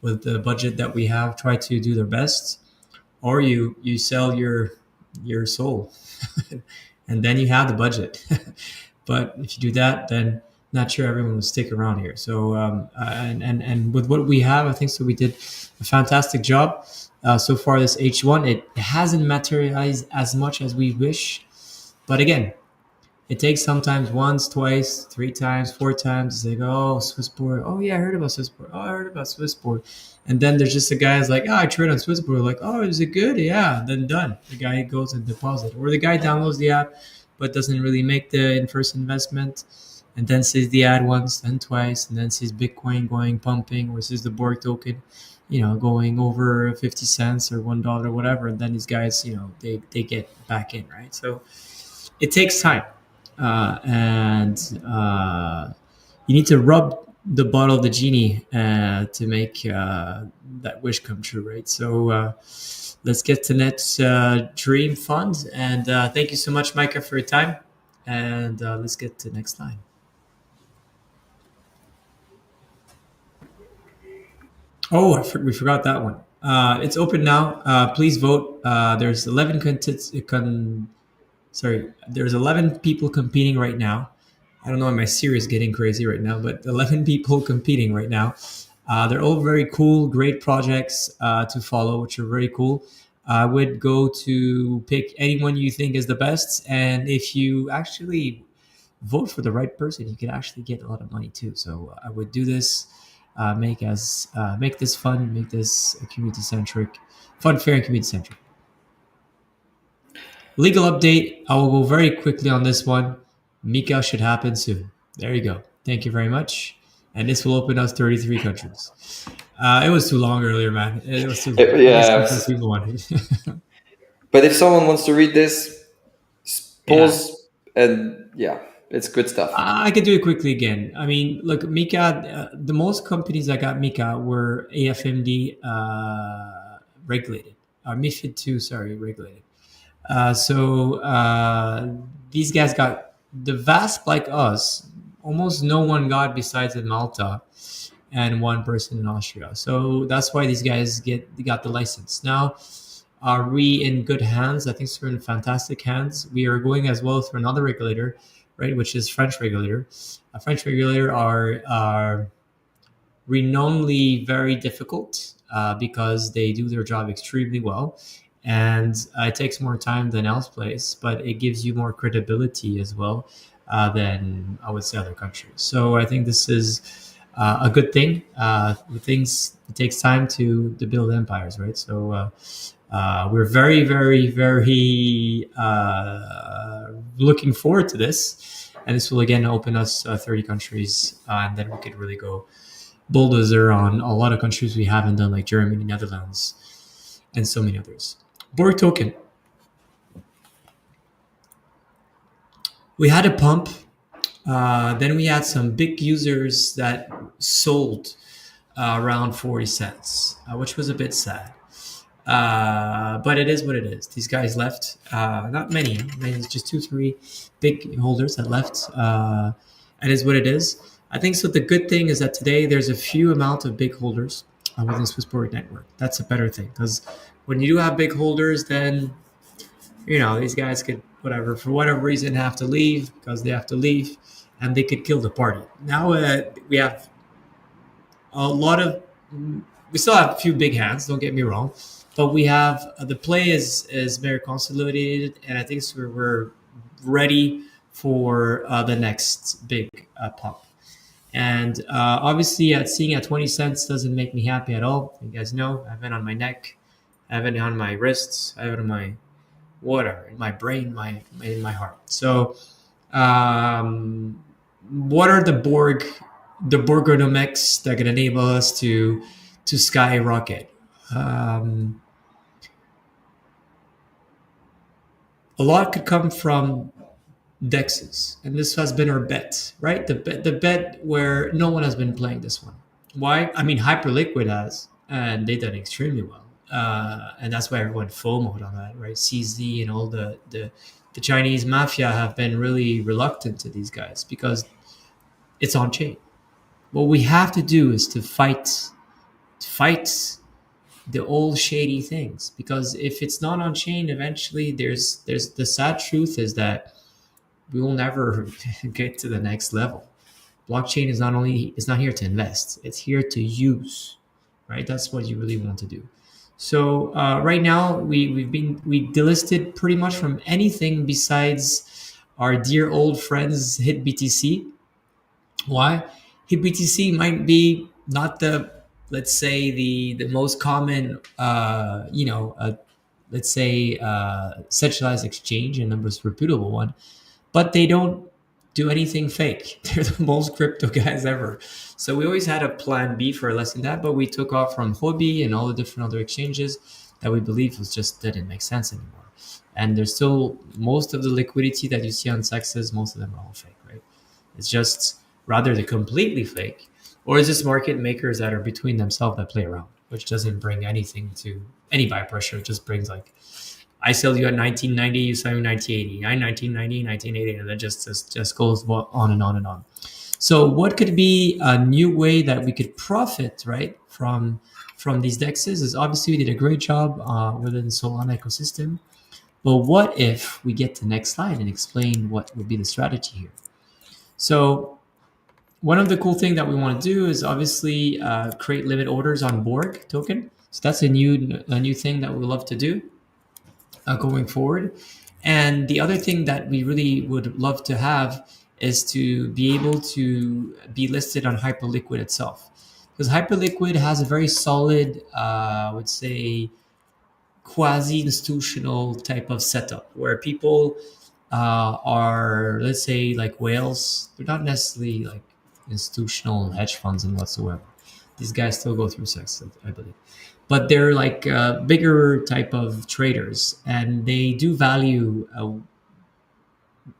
with the budget that we have, try to do the best. Or you sell your soul and then you have the budget. But if you do that, then not sure everyone will stick around here. So and with what we have, I think so we did a fantastic job so far this H1. It hasn't materialized as much as we wish, but again, it takes sometimes once, twice, 3 times, 4 times. They go, oh, SwissBorg. Oh, yeah, I heard about SwissBorg. Oh, I heard about SwissBorg. And then there's just a guy who's like, I trade on SwissBorg. Like, oh, is it good? Yeah, then done. The guy goes and deposit. Or the guy downloads the app but doesn't really make the first investment, and then sees the ad once, then twice, and then sees Bitcoin going pumping, or sees the BORG token, going over 50 cents or $1 or whatever. And then these guys, they get back in, right? So it takes time. And you need to rub the bottle of the genie to make that wish come true, right? So let's get to next Dream Fund. And thank you so much, Micah, for your time. And let's get to the next line. Oh, we forgot that one. It's open now. Please vote. There's 11 there's 11 people competing right now. I don't know why my Siri is getting crazy right now, but 11 people competing right now. They're all very cool, great projects to follow, which are very cool. I would go to pick anyone you think is the best, and if you actually vote for the right person, you can actually get a lot of money too. So I would do this, make this fun, make this community centric, fun, fair, and community centric. Legal update. I will go very quickly on this one. MiCA should happen soon. There you go. Thank you very much. And this will open us 33 countries. It was too long earlier, man. It was too long. Yeah. People wanted. But if someone wants to read this, pause and it's good stuff. I could do it quickly again. I mean, look, MiCA, the most companies that got MiCA were AFMD regulated, or MiFID II, regulated. So these guys got the VASP like us. Almost no one got besides in Malta and one person in Austria. So that's why these guys got the license. Now, are we in good hands? I think we're in fantastic hands. We are going as well through another regulator, right, which is French regulator. A French regulator are renownedly very difficult because they do their job extremely well. And it takes more time than elsewhere, but it gives you more credibility as well than I would say other countries. So I think this is a good thing. It takes time to build empires, right? So we're very, very, very looking forward to this. And this will again open us 30 countries, and then we could really go bulldozer on a lot of countries we haven't done, like Germany, Netherlands, and so many others. BORG token. We had a pump. Then we had some big users that sold around 40 cents, which was a bit sad. But it is what it is. These guys left. Not many. It's just 2-3 big holders that left. It is what it is. I think so. The good thing is that today there's a few amount of big holders within SwissBorg network. That's a better thing, because when you do have big holders, then these guys could for whatever reason have to leave because they have to leave, and they could kill the party. Now we have we still have a few big hands. Don't get me wrong, but we have the play is very consolidated, and I think we're ready for the next big pump. And obviously, seeing at 20 cents doesn't make me happy at all. You guys know I have it on my neck, I have it on my wrists, I have it on my in my brain, in my heart. So, what are the Borgonomics that can enable us to skyrocket? A lot could come from dexes, and this has been our bet, right? The bet where no one has been playing this one. Why? I mean, Hyperliquid has, and they've done extremely well. And that's why everyone FOMO'd on that, right? CEST and all the Chinese mafia have been really reluctant to these guys because it's on chain. What we have to do is to fight the old shady things, because if it's not on chain, eventually there's the sad truth is that we will never get to the next level. Blockchain is not here to invest; it's here to use, right? That's what you really want to do. So right now we delisted pretty much from anything besides our dear old friends HitBTC. Why? HitBTC might be not the, let's say, the most common let's say centralized exchange and the most reputable one, but they don't do anything fake. They're the most crypto guys ever. So we always had a plan B for less than that, but we took off from Huobi and all the different other exchanges that we believed didn't make sense anymore. And there's still most of the liquidity that you see on CEST, most of them are all fake, right? It's just rather they're completely fake, or it's just market makers that are between themselves that play around, which doesn't bring anything to any buy pressure. It just brings like, I sell you at 1990, you sell me 1980, 1990, 1980, and then just goes on and on and on. So what could be a new way that we could profit, right, from these dexes is obviously we did a great job within the Solana ecosystem. But what if we get to the next slide and explain what would be the strategy here? So one of the cool things that we want to do is obviously create limit orders on BORG token. So that's a new thing that we love to do. going forward. And the other thing that we really would love to have is to be able to be listed on Hyperliquid itself, because Hyperliquid has a very solid, I would say, quasi-institutional type of setup where people are, let's say, like whales. They're not necessarily like institutional hedge funds and whatsoever. These guys still go through sex, I believe, but they're like bigger type of traders, and they do value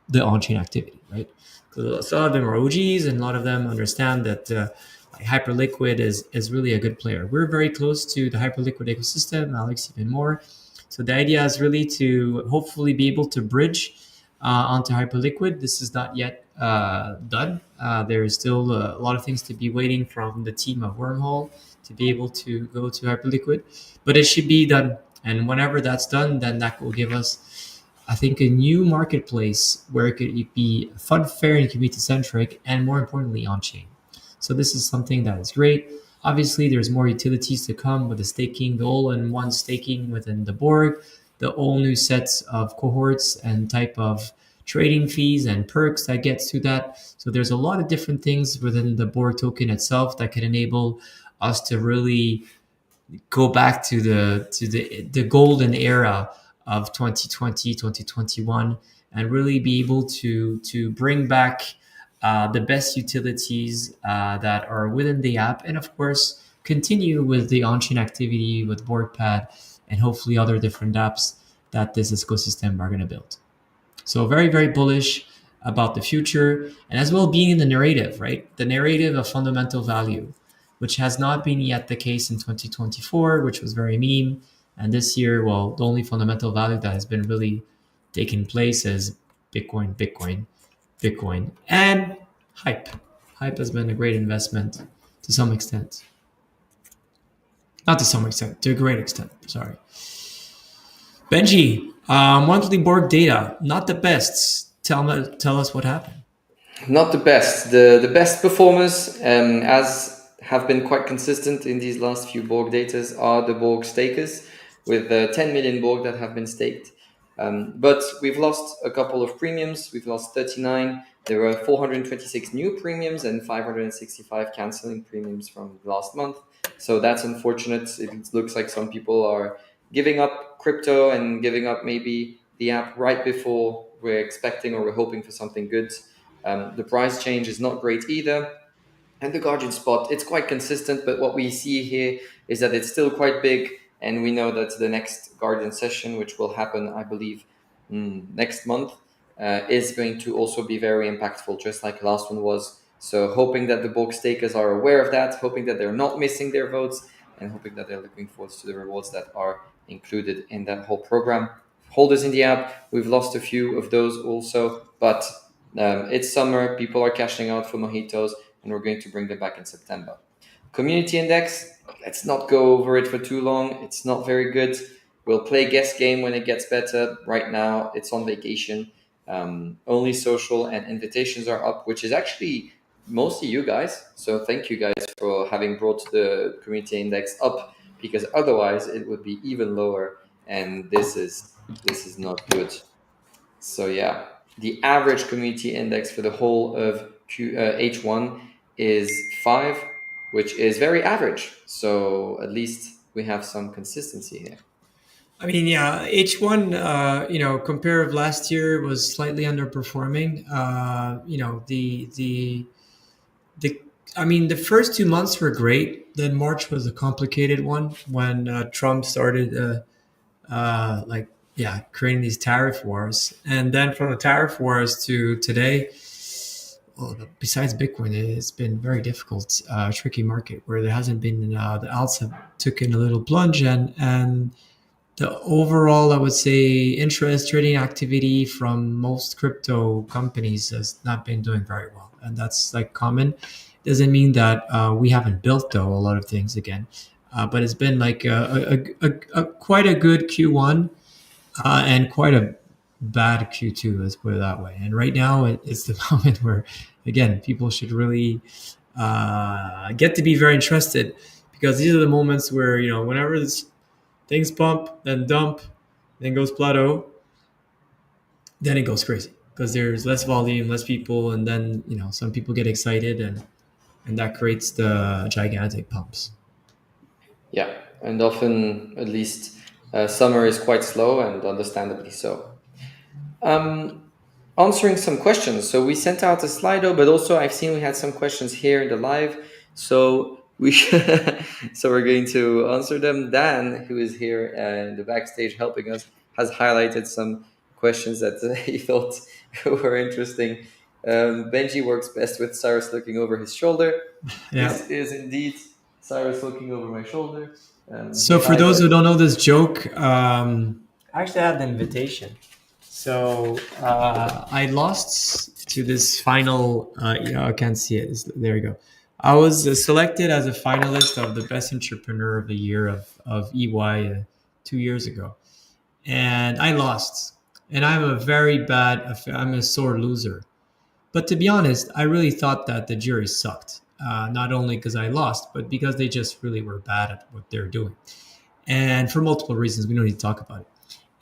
the on-chain activity, right? Because a lot of them are OGs, and a lot of them understand that like Hyperliquid is really a good player. We're very close to the Hyperliquid ecosystem, Alex even more. So the idea is really to hopefully be able to bridge onto Hyperliquid. This is not yet done. There is still a lot of things to be waiting from the team of Wormhole to be able to go to Hyperliquid, but it should be done. And whenever that's done, then that will give us, I think, a new marketplace where it could be fun, fair, and community centric, and more importantly, on chain. So this is something that is great. Obviously, there's more utilities to come with the staking, the all-in-one staking within the BORG, the all new sets of cohorts and type of trading fees and perks that gets to that. So there's a lot of different things within the BORG token itself that can enable us to really go back to the golden era of 2020, 2021, and really be able to bring back the best utilities that are within the app, and of course continue with the on-chain activity with BorgPad and hopefully other different apps that this ecosystem are going to build. So very, very bullish about the future, and as well being in the narrative, right? The narrative of fundamental value, which has not been yet the case in 2024, which was very meme. And this year, well, the only fundamental value that has been really taking place is Bitcoin, Bitcoin, Bitcoin, and hype. Hype has been a great investment to some extent. Not to some extent, to a great extent, sorry. Benji, monthly BORG data, not the best. Tell us what happened. Not the best. The best performers, as have been quite consistent in these last few BORG datas, are the BORG stakers with 10 million BORG that have been staked. But we've lost a couple of premiums. We've lost 39. There were 426 new premiums and 565 canceling premiums from last month. So that's unfortunate. It looks like some people are giving up crypto and giving up maybe the app right before we're expecting or we're hoping for something good. The price change is not great either. And the Guardian spot, it's quite consistent, but what we see here is that it's still quite big. And we know that the next Guardian session, which will happen, I believe, next month, is going to also be very impactful, just like the last one was. So hoping that the BORG stakers are aware of that, hoping that they're not missing their votes, and hoping that they're looking forward to the rewards that are included in that whole program. Holders in the app, we've lost a few of those also, but it's summer, people are cashing out for mojitos, and we're going to bring them back in September. Community index, let's not go over it for too long. It's not very good. We'll play guess game when it gets better. Right now, it's on vacation. Only social and invitations are up, which is actually mostly you guys. So thank you guys for having brought the community index up, because otherwise it would be even lower, and this is not good. So yeah, the average community index for the whole of H1 is 5, which is very average. So at least we have some consistency here. I mean, yeah, H1, compare of last year was slightly underperforming. The first 2 months were great. Then March was a complicated one when Trump started, creating these tariff wars. And then from the tariff wars to today, well, besides Bitcoin, it's been very difficult, tricky market where there hasn't been, the alts have taken a little plunge, and the overall, I would say, interest trading activity from most crypto companies has not been doing very well. And that's like common. Doesn't mean that we haven't built, though, a lot of things again. But it's been like a quite a good Q1 and quite a bad Q2, let's put it that way. And right now, it's the moment where, again, people should really get to be very interested, because these are the moments where, whenever things pump, then dump, then goes plateau, then it goes crazy because there's less volume, less people, and then some people get excited, and that creates the gigantic pumps. Yeah, and often, at least, summer is quite slow, and understandably so. Answering some questions. So we sent out a Slido, but also I've seen we had some questions here in the live. So so we're going to answer them. Dan, who is here in the backstage helping us, has highlighted some questions that he thought were interesting. Benji works best with Cyrus looking over his shoulder. Yeah. This is indeed Cyrus looking over my shoulder. So for those who don't know this joke, I actually had the invitation. So I lost to this final. I can't see it. There you go. I was selected as a finalist of the Best Entrepreneur of the Year of EY 2 years ago, and I lost. And I'm I'm a sore loser. But to be honest, I really thought that the jury sucked. Not only because I lost, but because they just really were bad at what they're doing. And for multiple reasons, we don't need to talk about it.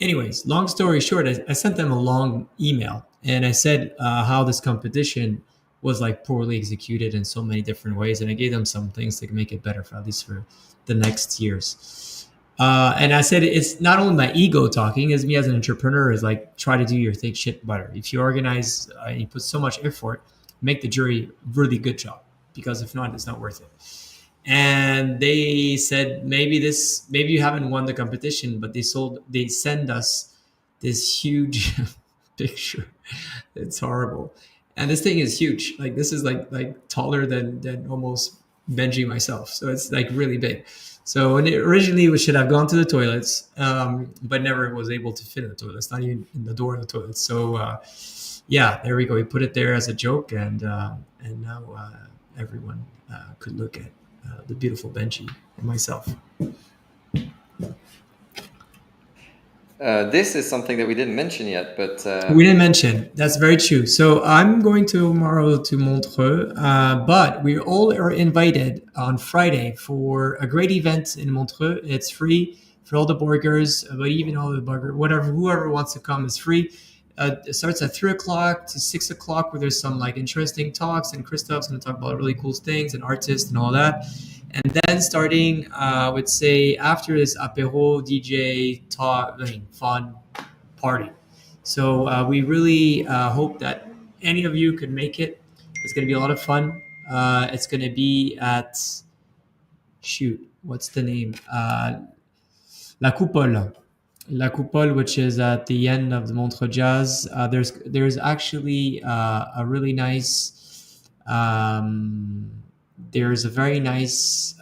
Anyways, long story short, I sent them a long email and I said how this competition was like poorly executed in so many different ways. And I gave them some things to make it better for at least for the next years. And I said, it's not only my ego talking, as me as an entrepreneur is like, try to do your thing shit better. If you organize, you put so much effort, make the jury really good job, because if not, it's not worth it. And they said, maybe you haven't won the competition, but they send us this huge picture. It's horrible. And this thing is huge. Like this is like taller than almost Benji myself. So it's like really big. So originally we should have gone to the toilets, but never was able to fit in the toilets, not even in the door of the toilet. So yeah, there we go. We put it there as a joke, and now everyone could look at the beautiful Benji and myself. This is something that we didn't mention yet, but we didn't mention. That's very true. So I'm going tomorrow to Montreux, but we all are invited on Friday for a great event in Montreux. It's free for all the BORGers, but even all the BORGers, whoever wants to come is free. It starts at 3 o'clock to 6 o'clock, where there's some like interesting talks, and Christoph's going to talk about really cool things and artists and all that. And then starting, I would say after this apéro, DJ, talk, fun party. So we really hope that any of you could make it. It's going to be a lot of fun. It's going to be at, what's the name? La Coupole, which is at the end of the Montreux Jazz. There's actually a really nice, there's a very nice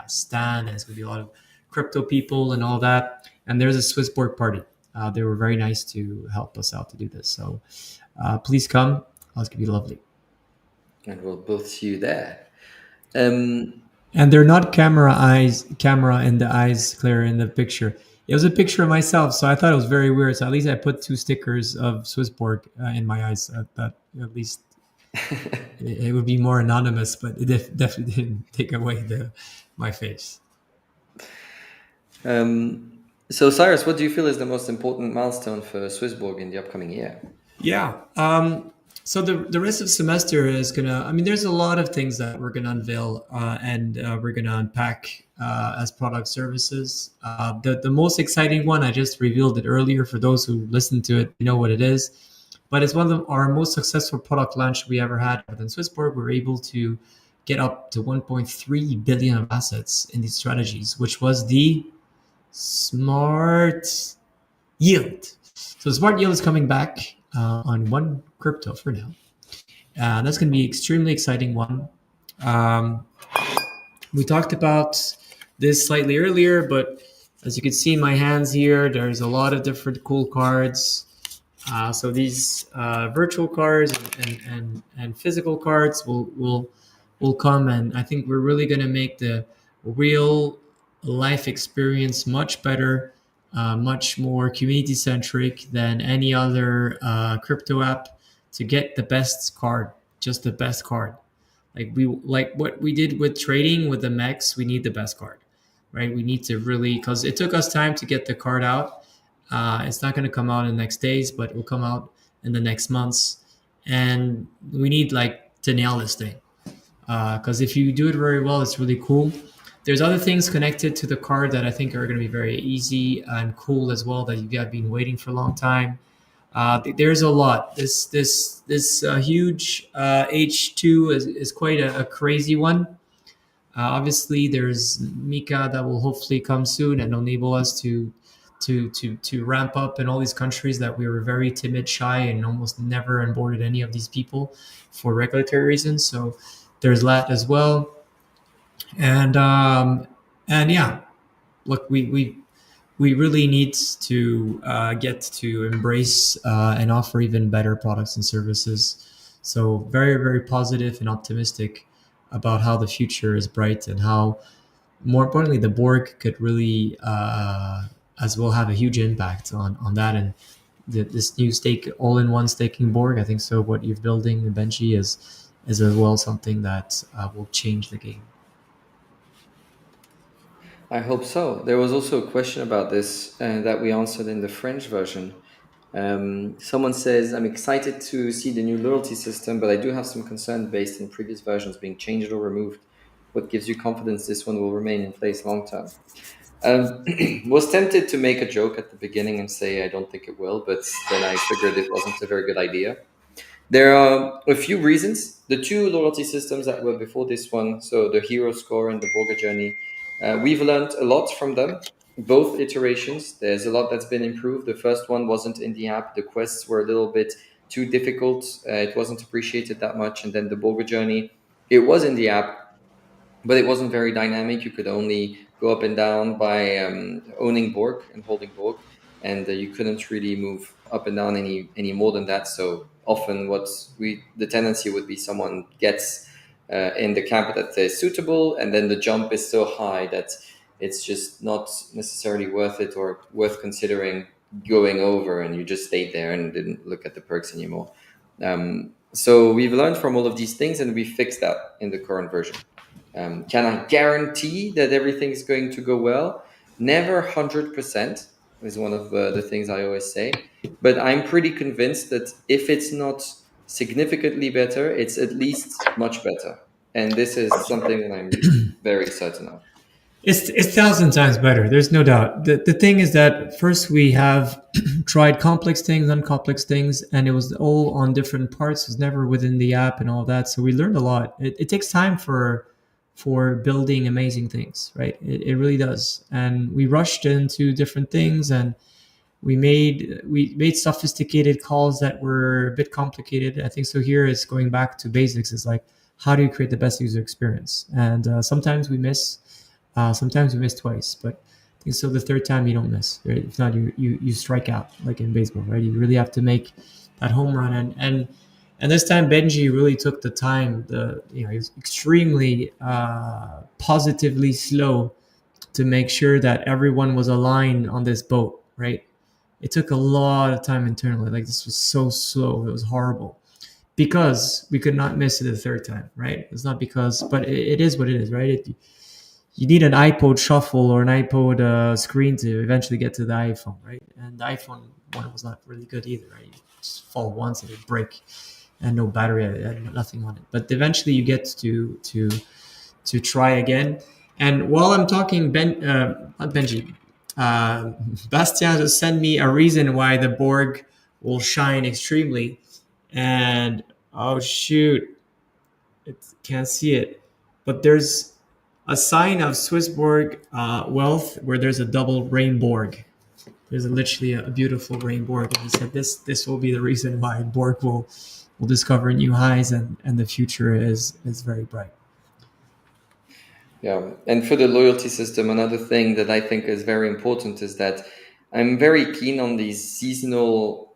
stand, and it's going to be a lot of crypto people and all that. And there's a SwissBorg party. They were very nice to help us out to do this. So please come. It's going to be lovely. And we'll both see you there. And they're not camera in the eyes, Claire, in the picture. It was a picture of myself, so I thought it was very weird. So at least I put 2 stickers of SwissBorg in my eyes. That at least it would be more anonymous, but it definitely didn't take away my face. So Cyrus, what do you feel is the most important milestone for SwissBorg in the upcoming year? Yeah. So the rest of the semester is there's a lot of things that we're gonna unveil and we're gonna unpack as product services. The most exciting one, I just revealed it earlier. For those who listened to it, you know what it is. But it's one of our most successful product launch we ever had within SwissBorg. We're able to get up to 1.3 billion of assets in these strategies, which was the Smart Yield. So Smart Yield is coming back on one crypto for now. That's going to be extremely exciting one. We talked about this slightly earlier, but as you can see in my hands here, there's a lot of different cool cards. So these virtual cards and physical cards will come, and I think we're really going to make the real life experience much better, much more community centric than any other crypto app. To get the best card, just the best card. Like what we did with trading with the MEX, we need the best card. right? We need to really, because it took us time to get the card out. It's not going to come out in the next days, but it will come out in the next months. And we need like to nail this thing. Because if you do it very well, it's really cool. There's other things connected to the card that I think are going to be very easy and cool as well that you have been waiting for a long time. There's a lot. This huge H2 is quite a crazy one. Obviously, there's Mika that will hopefully come soon and enable us to ramp up in all these countries that we were very timid, shy, and almost never onboarded any of these people for regulatory reasons. So there's that as well. And yeah, look, we really need to get to embrace and offer even better products and services. So very, very positive and optimistic about how the future is bright and how, more importantly, the Borg could really as well have a huge impact on that. And this new all-in-one staking Borg, I think so what you're building, Benji, is as well something that will change the game. I hope so. There was also a question about this that we answered in the French version. Someone says, I'm excited to see the new loyalty system, but I do have some concern based on previous versions being changed or removed. What gives you confidence this one will remain in place long term? Was tempted to make a joke at the beginning and say I don't think it will, but then I figured it wasn't a very good idea. There are a few reasons. The two loyalty systems that were before this one, so the Hero Score and the BORG Journey, we've learned a lot from them, both iterations. There's a lot that's been improved. The first one wasn't in the app. The quests were a little bit too difficult. It wasn't appreciated that much. And then the BORG Journey, it was in the app, but it wasn't very dynamic. You could only go up and down by owning Borg and holding Borg, and you couldn't really move up and down any more than that. So often the tendency would be someone gets in the camp that is suitable, and then the jump is so high that it's just not necessarily worth it or worth considering going over, and you just stayed there and didn't look at the perks anymore. So we've learned from all of these things, and we fixed that in the current version. Can I guarantee that everything's going to go well? Never 100% is one of the things I always say. But I'm pretty convinced that if it's not significantly better, it's at least much better. And this is something that I'm very certain of. It's 1,000 times better. There's no doubt. The thing is that first we have tried complex things, uncomplex things, and it was all on different parts. It was never within the app and all that. So we learned a lot. It takes time for building amazing things, right? It really does. And we rushed into different things, and we made sophisticated calls that were a bit complicated. I think so. Here is going back to basics. It's like, how do you create the best user experience? And sometimes we miss. Sometimes we miss twice, but I think so the third time you don't miss. Right? If not, you strike out, like in baseball, right? You really have to make that home run, and this time Benji really took the time. He was extremely positively slow to make sure that everyone was aligned on this boat, right? It took a lot of time internally. Like, this was so slow. It was horrible because we could not miss it the third time, right? It's not because, but it is what it is, right? You need an iPod shuffle or an iPod screen to eventually get to the iPhone, right? And the iPhone one was not really good either, right? You just fall once and it break, and no battery, and nothing on it. But eventually you get to try again. And while I'm talking, not Benji, Bastien just sent me a reason why the Borg will shine extremely. And oh shoot, can't see it, but there's a sign of SwissBorg wealth where there's a double rainbow. There's literally a beautiful rainbow, and he said this will be the reason why Borg will discover new highs, and the future is very bright. Yeah, and for the loyalty system, another thing that I think is very important is that I'm very keen on these seasonal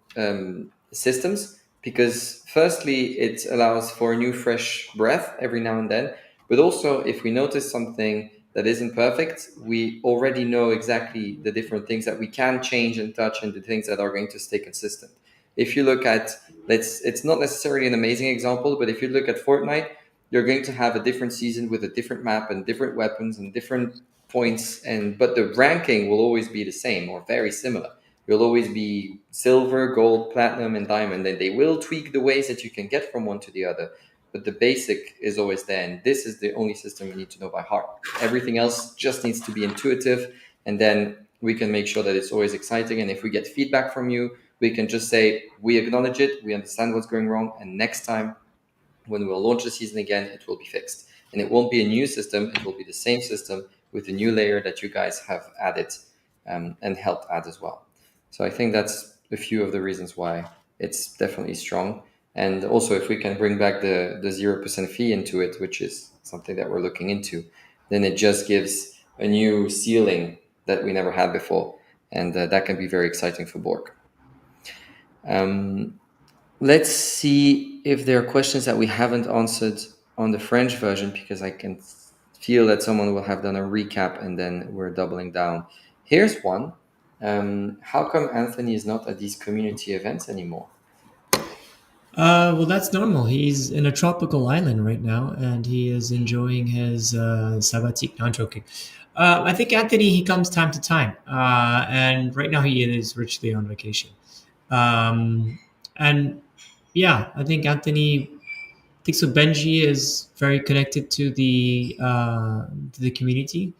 systems, because firstly, it allows for a new fresh breath every now and then. But also, if we notice something that isn't perfect, we already know exactly the different things that we can change and touch, and the things that are going to stay consistent. If you look at, it's not necessarily an amazing example, but if you look at Fortnite, you're going to have a different season with a different map and different weapons and different points, but the ranking will always be the same or very similar. You'll always be silver, gold, platinum, and diamond, and they will tweak the ways that you can get from one to the other. But the basic is always there, and this is the only system you need to know by heart. Everything else just needs to be intuitive, and then we can make sure that it's always exciting. And if we get feedback from you, we can just say, we acknowledge it, we understand what's going wrong, and next time when we'll launch the season again, it will be fixed. And it won't be a new system, it will be the same system with a new layer that you guys have added and helped add as well. So I think that's a few of the reasons why it's definitely strong. And also, if we can bring back the 0% fee into it, which is something that we're looking into, then it just gives a new ceiling that we never had before. And that can be very exciting for BORG. Let's see if there are questions that we haven't answered on the French version, because I can feel that someone will have done a recap and then we're doubling down. Here's one. How come Anthony is not at these community events anymore? Well, that's normal. He's in a tropical island right now, and he is enjoying his sabbatique. No, I'm joking. I think Anthony, he comes time to time, and right now he is richly on vacation. And yeah, I think Anthony, I think so. Benji is very connected to the community,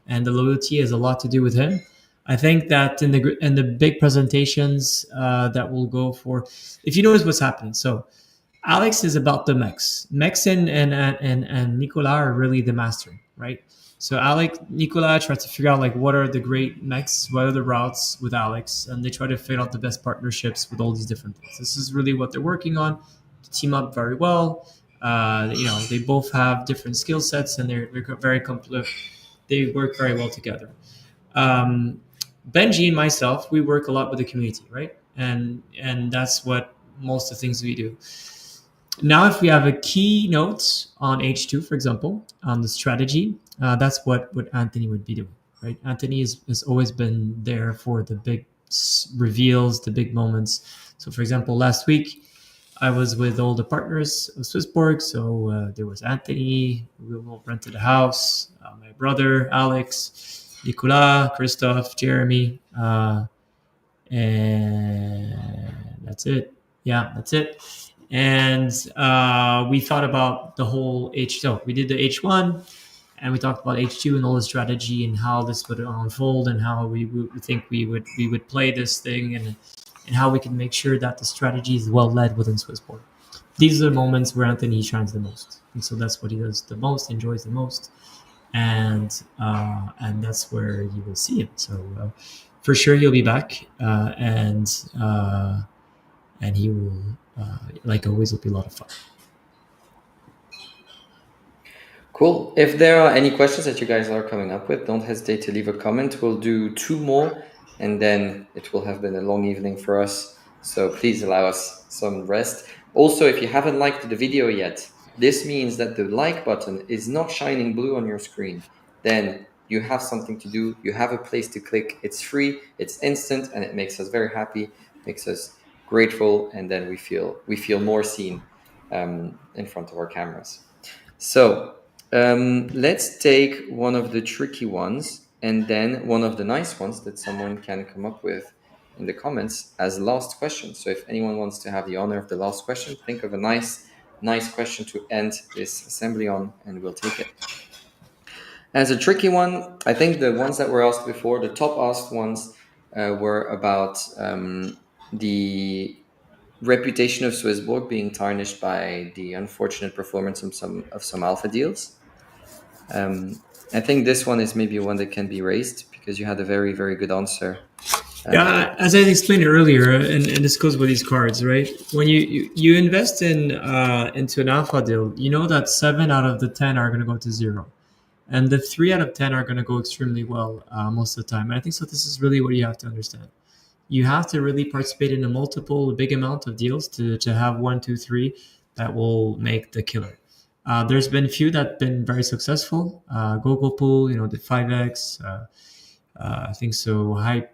and the loyalty has a lot to do with him. I think that in the big presentations that we'll go for, if you notice what's happening. So Alex is about the mechs. Mechs and Nicolas are really the master, right? So Nicolas tries to figure out like what are the great mechs, what are the routes with Alex, and they try to figure out the best partnerships with all these different things. This is really what they're working on. To team up very well. They both have different skill sets, and they're very complete. They work very well together. Benji and myself, we work a lot with the community, right? And that's what most of the things we do. Now, if we have a keynote on H2, for example, on the strategy, that's what Anthony would be doing, right? Anthony has always been there for the big reveals, the big moments. So, for example, last week, I was with all the partners of SwissBorg. So there was Anthony, we all rented a house, my brother, Alex, Nicolas, Christophe, Jeremy, and that's it. Yeah, that's it. And we thought about the whole H2. So we did the H1, and we talked about H2 and all the strategy and how this would unfold and how we think we would play this thing and how we can make sure that the strategy is well led within SwissBorg. These are the moments where Anthony shines the most, and so that's what he does the most, enjoys the most. And that's where you will see him. So for sure he'll be back, and he will, like always, will be a lot of fun. Cool. If there are any questions that you guys are coming up with, don't hesitate to leave a comment. We'll do 2 more, and then it will have been a long evening for us. So please allow us some rest. Also, if you haven't liked the video yet, this means that the like button is not shining blue on your screen. Then you have something to do. You have a place to click. It's free. It's instant, and it makes us very happy. Makes us grateful, and then we feel more seen in front of our cameras. So let's take one of the tricky ones, and then one of the nice ones that someone can come up with in the comments as last question. So if anyone wants to have the honor of the last question, think of a nice question to end this assembly on, and we'll take it. As a tricky one, I think the ones that were asked before, the top asked ones were about the reputation of SwissBorg being tarnished by the unfortunate performance of some alpha deals. I think this one is maybe one that can be raised because you had a very, very good answer. Yeah, as I explained earlier, and this goes with these cards, right? When you invest into an alpha deal, you know that 7 out of the 10 are going to go to 0. And the 3 out of 10 are going to go extremely well most of the time. And I think so. This is really what you have to understand. You have to really participate in a big amount of deals to have 1, 2, 3 that will make the killer. There's been few that have been very successful. Gogopool, the 5X, I think so. Hype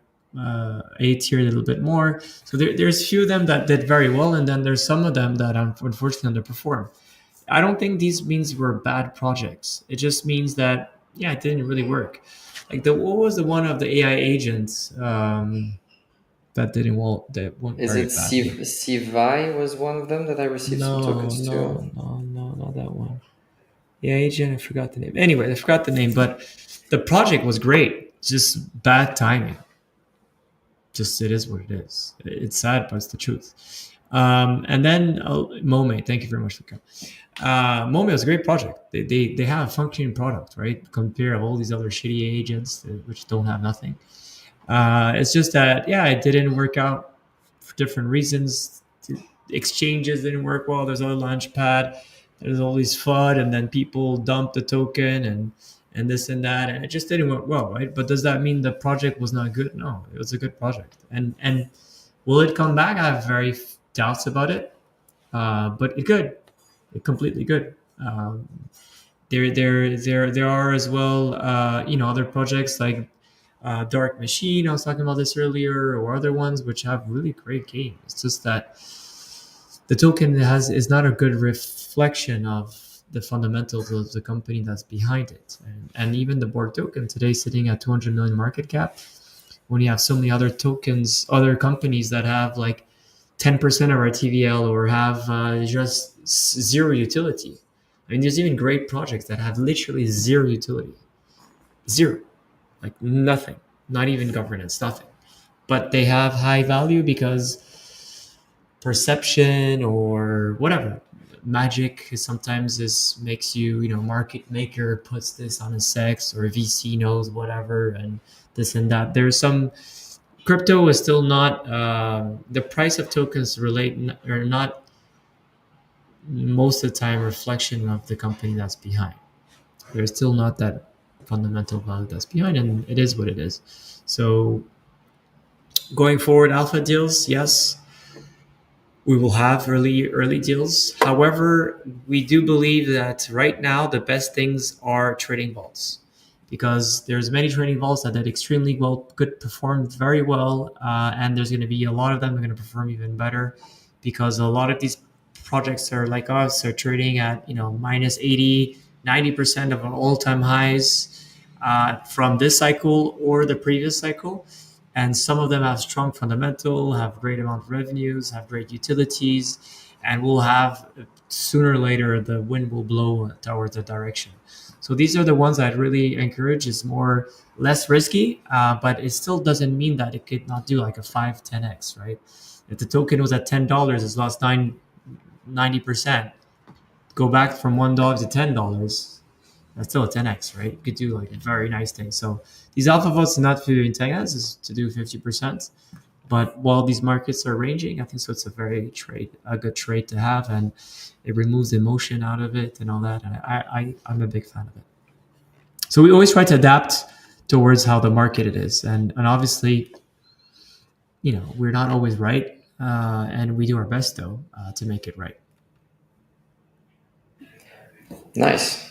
8 here a little bit more. So there's few of them that did very well, and then there's some of them that unfortunately underperform. I don't think these means were bad projects. It just means that yeah, it didn't really work. Like what was the one of the AI agents that didn't that went Is very it badly? Civi was one of them that I received some tokens to? No, not that one. Yeah, agent, I forgot the name. Anyway, I forgot the name, but the project was great. Just bad timing. Just it is what it is. It's sad, but it's the truth. And then Mome, thank you very much for coming. Mome was a great project. They have a functioning product, right? Compare all these other shitty agents which don't have nothing. It's just that, yeah, it didn't work out for different reasons. The exchanges didn't work well. There's a launchpad. There's all these FUD, and then people dump the token and this and that, and it just didn't work well, right? But does that mean the project was not good? No, it was a good project. And will it come back? I have very doubts about it. But it good. It completely good. There are as well, other projects like Dark Machine. I was talking about this earlier, or other ones which have really great games. It's just that the token is not a good reflection of the fundamentals of the company that's behind it. And even the BORG token today sitting at 200 million market cap, when you have so many other tokens, other companies that have like 10% of our TVL or have just zero utility. I mean, there's even great projects that have literally zero utility. Zero. Like nothing. Not even governance, nothing. But they have high value because perception or whatever. Magic sometimes makes you, market maker puts this on a sex, or VC knows whatever, and this and that. There's some crypto is still not the price of tokens are not most of the time reflection of the company that's behind. There's still not that fundamental value that's behind, and it is what it is. So going forward, alpha deals, yes, we will have early deals. However, we do believe that right now the best things are trading vaults, because there's many trading vaults that did extremely well, could perform very well, and there's going to be a lot of them that are going to perform even better, because a lot of these projects are like us are trading at minus 80, 90% of our all-time highs from this cycle or the previous cycle. And some of them have strong fundamental, have great amount of revenues, have great utilities, and will have sooner or later the wind will blow towards the direction. So these are the ones I'd really encourage. It's less risky, but it still doesn't mean that it could not do like a 5-10x, right? If the token was at $10, it's lost 90%. Go back from $1 to $10, that's still a 10x, right? You could do like a very nice thing. So these alpha votes are not for doing 10x, it's to do 50%. But while these markets are ranging, I think so it's a good trade to have, and it removes emotion out of it and all that. And I'm a big fan of it. So we always try to adapt towards how the market it is. And obviously, we're not always right. And we do our best though, to make it right. Nice.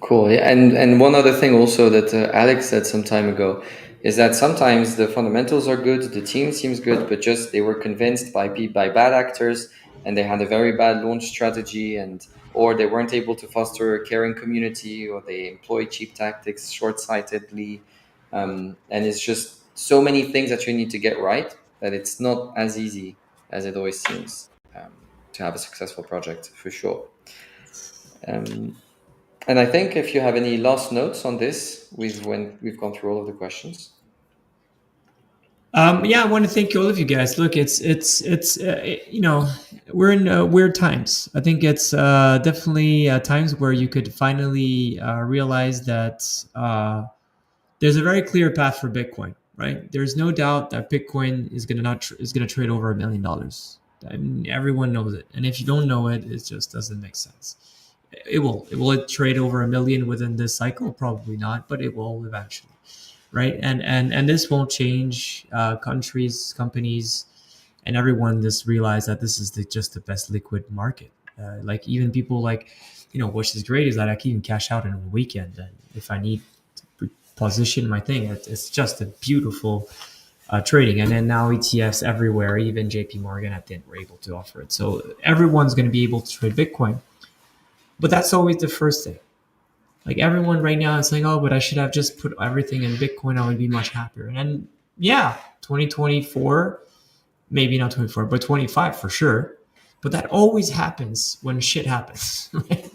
Cool. Yeah. And one other thing also that Alex said some time ago is that sometimes the fundamentals are good, the team seems good, but just they were convinced by bad actors, and they had a very bad launch strategy, or they weren't able to foster a caring community, or they employ cheap tactics short-sightedly. And it's just so many things that you need to get right that it's not as easy as it always seems to have a successful project, for sure. And I think if you have any last notes on this, we've gone through all of the questions. Yeah, I want to thank all of you guys. Look, it's we're in weird times. I think it's definitely times where you could finally realize that there's a very clear path for Bitcoin. Right? There's no doubt that Bitcoin is gonna trade over $1 million. I mean, everyone knows it, and if you don't know it, it just doesn't make sense. It will trade over $1 million within this cycle? Probably not, but it will eventually, right? And this won't change. Countries, companies, and everyone just realize that this is just the best liquid market. Like even people which is great is that I can even cash out in a weekend, and if I need to position my thing, it's just a beautiful trading. And then now ETFs everywhere, even JP Morgan, I think were able to offer it. So everyone's going to be able to trade Bitcoin. But that's always the first thing. Like everyone right now is saying, oh, but I should have just put everything in Bitcoin. I would be much happier. And then, yeah, 2024, maybe not 24, but 25 for sure. But that always happens when shit happens. Right?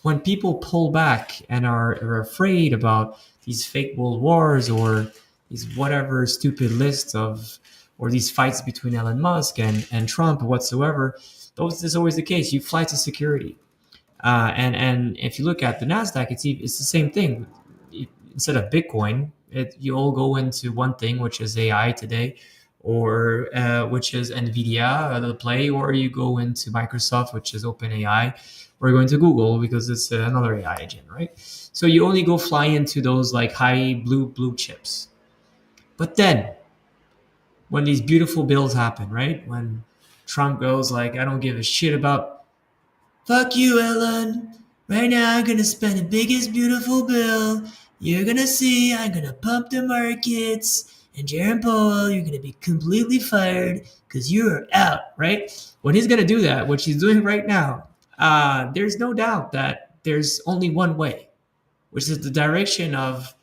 When people pull back and are afraid about these fake world wars or these whatever stupid lists of, or these fights between Elon Musk and Trump or whatsoever, this is always the case. You fly to security. And if you look at the Nasdaq, it's the same thing. Instead of Bitcoin, you all go into one thing, which is AI today, or which is Nvidia, the play, or you go into Microsoft, which is OpenAI, or you go into Google because it's another AI engine, right? So you only go fly into those like high blue chips. But then, when these beautiful bills happen, right? When Trump goes like, I don't give a shit about. Fuck you, Ellen. Right now, I'm gonna spend the biggest beautiful bill. You're gonna see, I'm gonna pump the markets. And Jaron Powell, you're gonna be completely fired because you're out, right? When he's gonna do that, which he's doing right now, there's no doubt that there's only one way, which is the direction of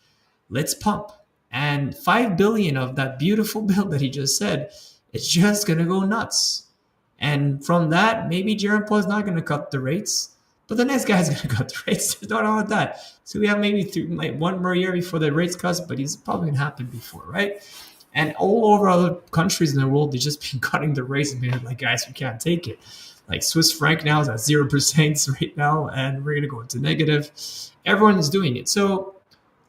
let's pump. And 5 billion of that beautiful bill that he just said, it's just gonna go nuts. And from that, maybe Jaron Paul is not going to cut the rates, but the next guy is going to cut the rates. There's no doubt about that. So we have maybe one more year before the rates cuts, but it's probably going to happen before, right? And all over other countries in the world, they've just been cutting the rates and being like, guys, we can't take it. Like Swiss franc now is at 0% right now, and we're going to go into negative. Everyone is doing it. So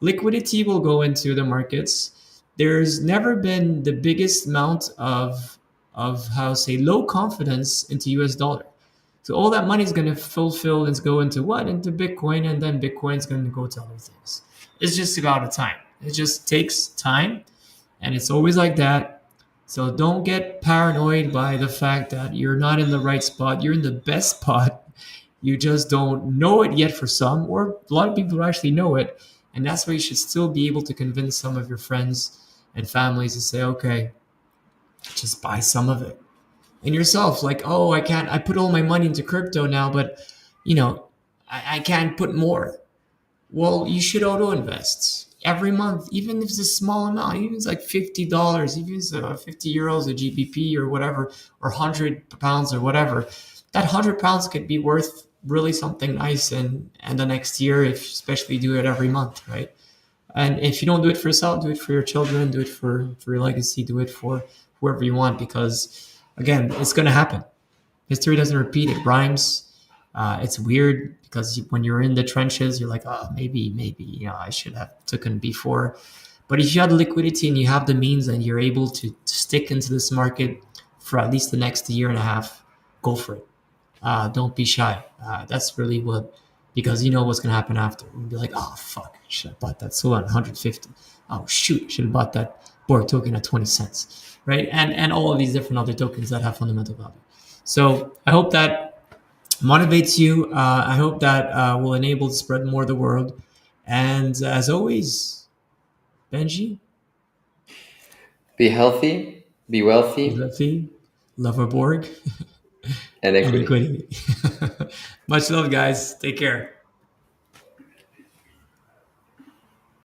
liquidity will go into the markets. There's never been the biggest amount of low confidence into US dollar. So all that money is going to fulfill and go into what? Into Bitcoin, and then Bitcoin is going to go to other things. It's just about a time. It just takes time, and it's always like that. So don't get paranoid by the fact that you're not in the right spot. You're in the best spot. You just don't know it yet for some, or a lot of people actually know it. And that's why you should still be able to convince some of your friends and families to say, okay, just buy some of it. And yourself, like, oh, I put all my money into crypto now, but I can't put more. Well, you should auto invest every month, even if it's a small amount, even if it's like $50, even if it's 50 euros a GBP or whatever, or £100 or whatever. That £100 could be worth really something nice and the next year, especially you do it every month, right? And if you don't do it for yourself, do it for your children, do it for your legacy, do it for whoever you want, because again, it's going to happen. History doesn't repeat, it rhymes. It's weird because when you're in the trenches, you're like, oh, maybe, I should have taken before. But if you have the liquidity and you have the means and you're able to stick into this market for at least the next year and a half, go for it. Don't be shy. That's really because you know what's going to happen after. You'll be like, oh, fuck, I should have bought that Solana 150. Oh, shoot, I should have bought that BORG token at 20 cents, right? And all of these different other tokens that have fundamental value. So I hope that motivates you. I hope that will enable to spread more of the world. And as always, Benji, be healthy, be wealthy, love our BORG, and equity. Much love, guys. Take care.